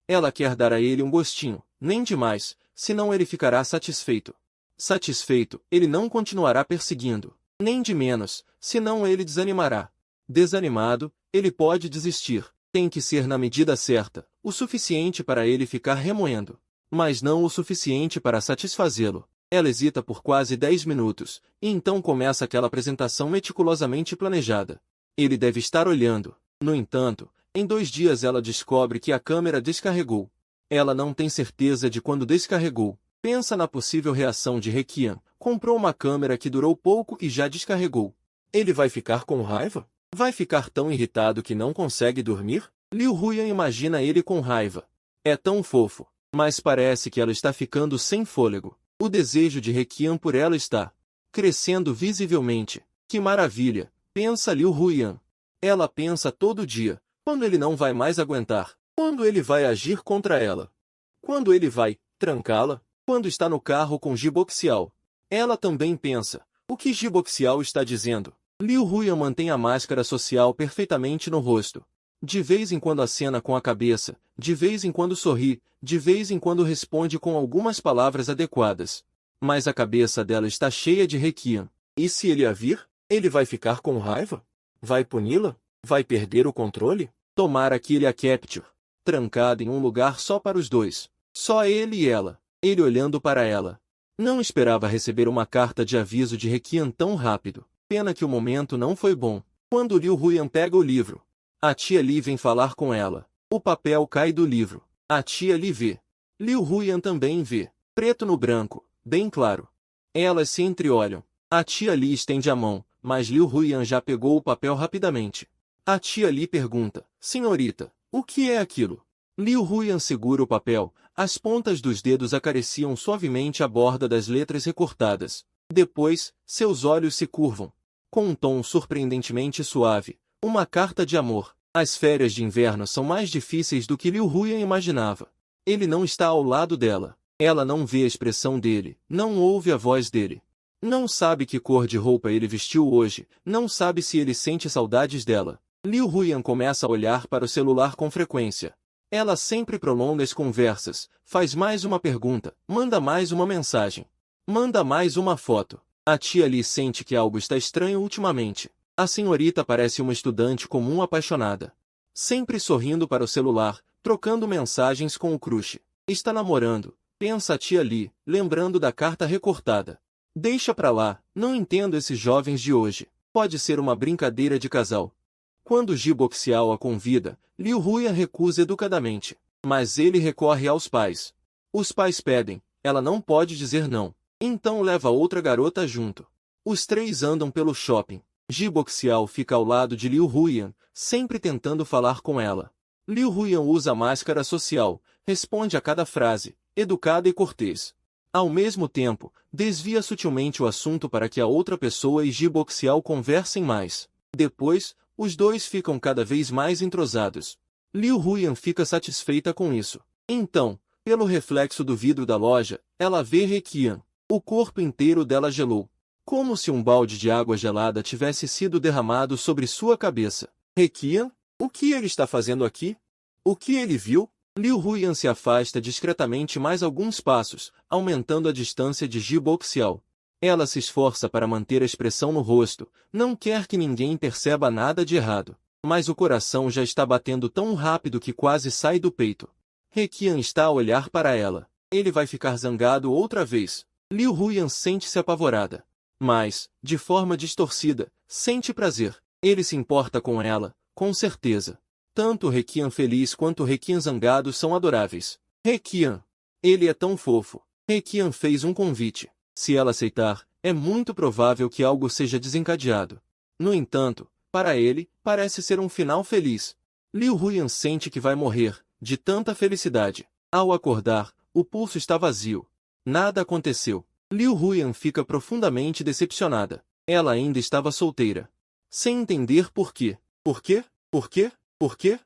Ela quer dar a ele um gostinho, nem demais, senão ele ficará satisfeito. Satisfeito, ele não continuará perseguindo. Nem de menos, senão ele desanimará. Desanimado, ele pode desistir. Tem que ser na medida certa, o suficiente para ele ficar remoendo. Mas não o suficiente para satisfazê-lo. Ela hesita por quase 10 minutos, e então começa aquela apresentação meticulosamente planejada. Ele deve estar olhando. No entanto, em 2 dias ela descobre que a câmera descarregou. Ela não tem certeza de quando descarregou. Pensa na possível reação de Requian. Comprou uma câmera que durou pouco e já descarregou. Ele vai ficar com raiva? Vai ficar tão irritado que não consegue dormir? Liu Huyan imagina ele com raiva. É tão fofo. Mas parece que ela está ficando sem fôlego. O desejo de Requian por ela está crescendo visivelmente. Que maravilha, pensa Liu Huyan. Ela pensa todo dia. Quando ele não vai mais aguentar? Quando ele vai agir contra ela? Quando ele vai trancá-la? Quando está no carro com Jiboxiao? Ela também pensa. O que Jiboxiao está dizendo? Liu Huyan mantém a máscara social perfeitamente no rosto. De vez em quando acena com a cabeça, de vez em quando sorri, de vez em quando responde com algumas palavras adequadas. Mas a cabeça dela está cheia de Requian. E se ele a vir? Ele vai ficar com raiva? Vai puni-la? Vai perder o controle? Tomara que ele a capture. Trancada em um lugar só para os dois. Só ele e ela. Ele olhando para ela. Não esperava receber uma carta de aviso de Requian tão rápido. Pena que o momento não foi bom. Quando Liu Huyan pega o livro, a tia Li vem falar com ela. O papel cai do livro. A tia Li vê. Liu Huyan também vê. Preto no branco, bem claro. Elas se entreolham. A tia Li estende a mão, mas Liu Huyan já pegou o papel rapidamente. A tia Li pergunta, senhorita, o que é aquilo? Liu Huyan segura o papel, as pontas dos dedos acariciam suavemente a borda das letras recortadas. Depois, seus olhos se curvam. Com um tom surpreendentemente suave, uma carta de amor. As férias de inverno são mais difíceis do que Liu Huyan imaginava. Ele não está ao lado dela. Ela não vê a expressão dele, não ouve a voz dele. Não sabe que cor de roupa ele vestiu hoje, não sabe se ele sente saudades dela. Liu Huyan começa a olhar para o celular com frequência. Ela sempre prolonga as conversas, faz mais uma pergunta, manda mais uma mensagem. Manda mais uma foto. A tia Li sente que algo está estranho ultimamente. A senhorita parece uma estudante comum apaixonada. Sempre sorrindo para o celular, trocando mensagens com o crush. Está namorando, pensa a tia Li, lembrando da carta recortada. Deixa pra lá, não entendo esses jovens de hoje. Pode ser uma brincadeira de casal. Quando Jiboxiao a convida, Liu Huyan recusa educadamente. Mas ele recorre aos pais. Os pais pedem, ela não pode dizer não. Então leva outra garota junto. Os 3 andam pelo shopping. Jiboxiao fica ao lado de Liu Huyan, sempre tentando falar com ela. Liu Huyan usa a máscara social, responde a cada frase, educada e cortês. Ao mesmo tempo, desvia sutilmente o assunto para que a outra pessoa e Jiboxiao conversem mais. Depois, os dois ficam cada vez mais entrosados. Liu Huyan fica satisfeita com isso. Então, pelo reflexo do vidro da loja, ela vê Requian. O corpo inteiro dela gelou. Como se um balde de água gelada tivesse sido derramado sobre sua cabeça. Requian? O que ele está fazendo aqui? O que ele viu? Liu Huyan se afasta discretamente mais alguns passos, aumentando a distância de Jiboxiao. Ela se esforça para manter a expressão no rosto, não quer que ninguém perceba nada de errado. Mas o coração já está batendo tão rápido que quase sai do peito. Requian está a olhar para ela. Ele vai ficar zangado outra vez. Liu Huyan sente-se apavorada. Mas, de forma distorcida, sente prazer. Ele se importa com ela, com certeza. Tanto o Requian feliz quanto o Requian zangado são adoráveis. Requian. Ele é tão fofo. Requian fez um convite. Se ela aceitar, é muito provável que algo seja desencadeado. No entanto, para ele, parece ser um final feliz. Liu Huyan sente que vai morrer, de tanta felicidade. Ao acordar, o pulso está vazio. Nada aconteceu. Liu Huyan fica profundamente decepcionada. Ela ainda estava solteira. Sem entender por quê. Por quê? Por quê? Por quê?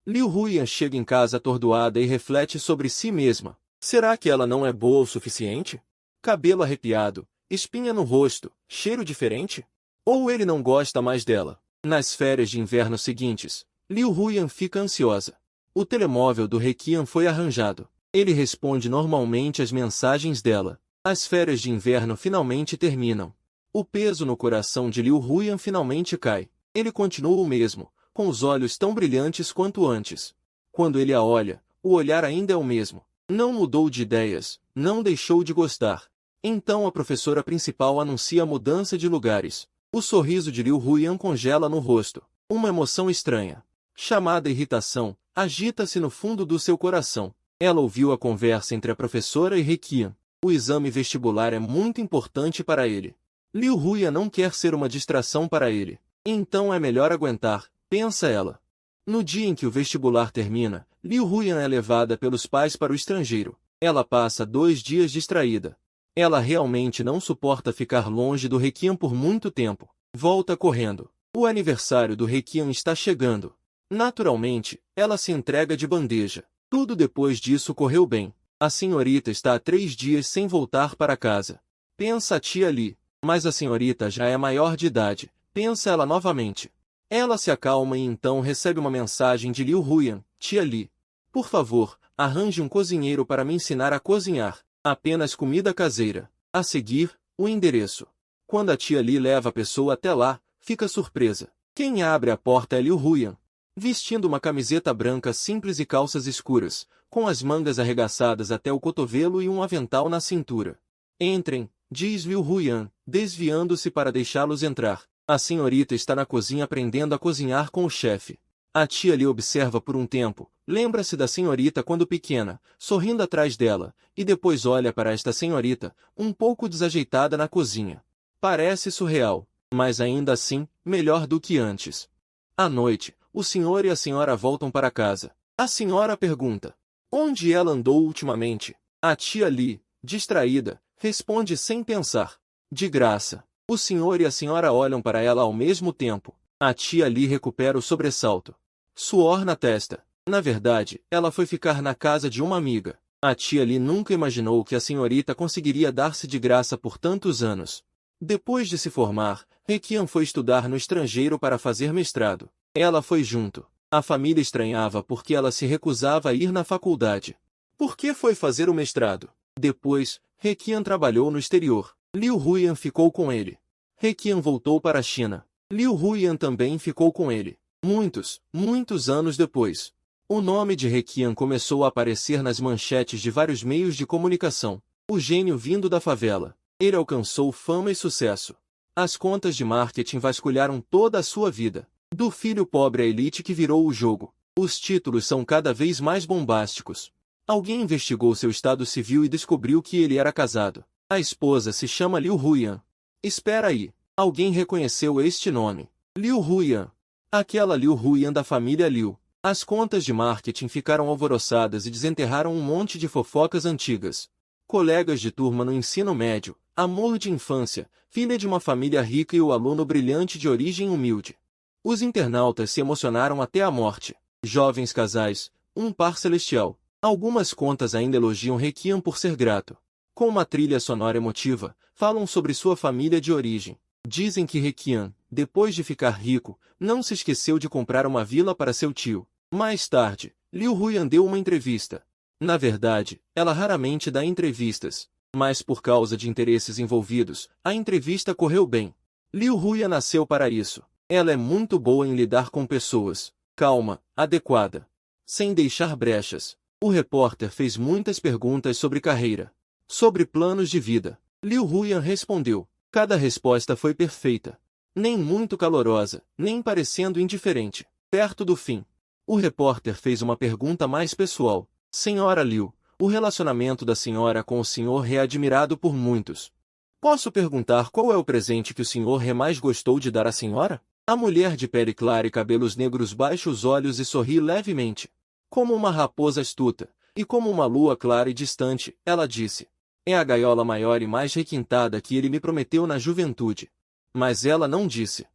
Liu Huyan chega em casa atordoada e reflete sobre si mesma. Será que ela não é boa o suficiente? Cabelo arrepiado, espinha no rosto, cheiro diferente? Ou ele não gosta mais dela? Nas férias de inverno seguintes, Liu Huyan fica ansiosa. O telemóvel do Requian foi arranjado. Ele responde normalmente às mensagens dela. As férias de inverno finalmente terminam. O peso no coração de Liu Huyan finalmente cai. Ele continua o mesmo, com os olhos tão brilhantes quanto antes. Quando ele a olha, o olhar ainda é o mesmo. Não mudou de ideias, não deixou de gostar. Então a professora principal anuncia a mudança de lugares. O sorriso de Liu Huyan congela no rosto. Uma emoção estranha, chamada irritação, agita-se no fundo do seu coração. Ela ouviu a conversa entre a professora e Requian. O exame vestibular é muito importante para ele. Liu Huyan não quer ser uma distração para ele. Então é melhor aguentar, pensa ela. No dia em que o vestibular termina, Liu Huyan é levada pelos pais para o estrangeiro. Ela passa 2 dias distraída. Ela realmente não suporta ficar longe do Requian por muito tempo. Volta correndo. O aniversário do Requian está chegando. Naturalmente, ela se entrega de bandeja. Tudo depois disso correu bem. A senhorita está há 3 dias sem voltar para casa. Pensa a tia Li. Mas a senhorita já é maior de idade. Pensa ela novamente. Ela se acalma e então recebe uma mensagem de Liu Huyan. Tia Li. Por favor, arranje um cozinheiro para me ensinar a cozinhar. Apenas comida caseira. A seguir, o endereço. Quando a tia Li leva a pessoa até lá, fica surpresa. Quem abre a porta é Liu Huyan. Vestindo uma camiseta branca simples e calças escuras, com as mangas arregaçadas até o cotovelo e um avental na cintura. Entrem, diz Liu Huyan, desviando-se para deixá-los entrar. A senhorita está na cozinha aprendendo a cozinhar com o chefe. A tia Li observa por um tempo, lembra-se da senhorita quando pequena, sorrindo atrás dela, e depois olha para esta senhorita, um pouco desajeitada na cozinha. Parece surreal, mas ainda assim, melhor do que antes. À noite, o senhor e a senhora voltam para casa. A senhora pergunta: onde ela andou ultimamente? A tia Li, distraída, responde sem pensar: de graça. O senhor e a senhora olham para ela ao mesmo tempo. A tia Li recupera o sobressalto. Suor na testa. Na verdade, ela foi ficar na casa de uma amiga. A tia Li nunca imaginou que a senhorita conseguiria dar-se de graça por tantos anos. Depois de se formar, Requian foi estudar no estrangeiro para fazer mestrado. Ela foi junto. A família estranhava porque ela se recusava a ir na faculdade. Por que foi fazer o mestrado? Depois, Requian trabalhou no exterior. Liu Huyan ficou com ele. Requian voltou para a China. Liu Huyan também ficou com ele. Muitos anos depois. O nome de Requian começou a aparecer nas manchetes de vários meios de comunicação. O gênio vindo da favela. Ele alcançou fama e sucesso. As contas de marketing vasculharam toda a sua vida. Do filho pobre à elite que virou o jogo. Os títulos são cada vez mais bombásticos. Alguém investigou seu estado civil e descobriu que ele era casado. A esposa se chama Liu Huyan. Espera aí. Alguém reconheceu este nome. Liu Huyan. Aquela Liu Huyan da família Liu. As contas de marketing ficaram alvoroçadas e desenterraram um monte de fofocas antigas. Colegas de turma no ensino médio, amor de infância, filha de uma família rica e o aluno brilhante de origem humilde. Os internautas se emocionaram até a morte. Jovens casais, um par celestial. Algumas contas ainda elogiam Requian por ser grato. Com uma trilha sonora emotiva, falam sobre sua família de origem. Dizem que Requian, depois de ficar rico, não se esqueceu de comprar uma vila para seu tio. Mais tarde, Liu Huyan deu uma entrevista. Na verdade, ela raramente dá entrevistas. Mas por causa de interesses envolvidos, a entrevista correu bem. Liu Huya nasceu para isso. Ela é muito boa em lidar com pessoas. Calma, adequada. Sem deixar brechas. O repórter fez muitas perguntas sobre carreira. Sobre planos de vida. Liu Huyan respondeu. Cada resposta foi perfeita. Nem muito calorosa, nem parecendo indiferente. Perto do fim, o repórter fez uma pergunta mais pessoal. Senhora Liu, o relacionamento da senhora com o senhor é admirado por muitos. Posso perguntar qual é o presente que o senhor mais gostou de dar à senhora? A mulher de pele clara e cabelos negros baixa os olhos e sorri levemente. Como uma raposa astuta, e como uma lua clara e distante, ela disse. É a gaiola maior e mais requintada que ele me prometeu na juventude. Mas ela não disse.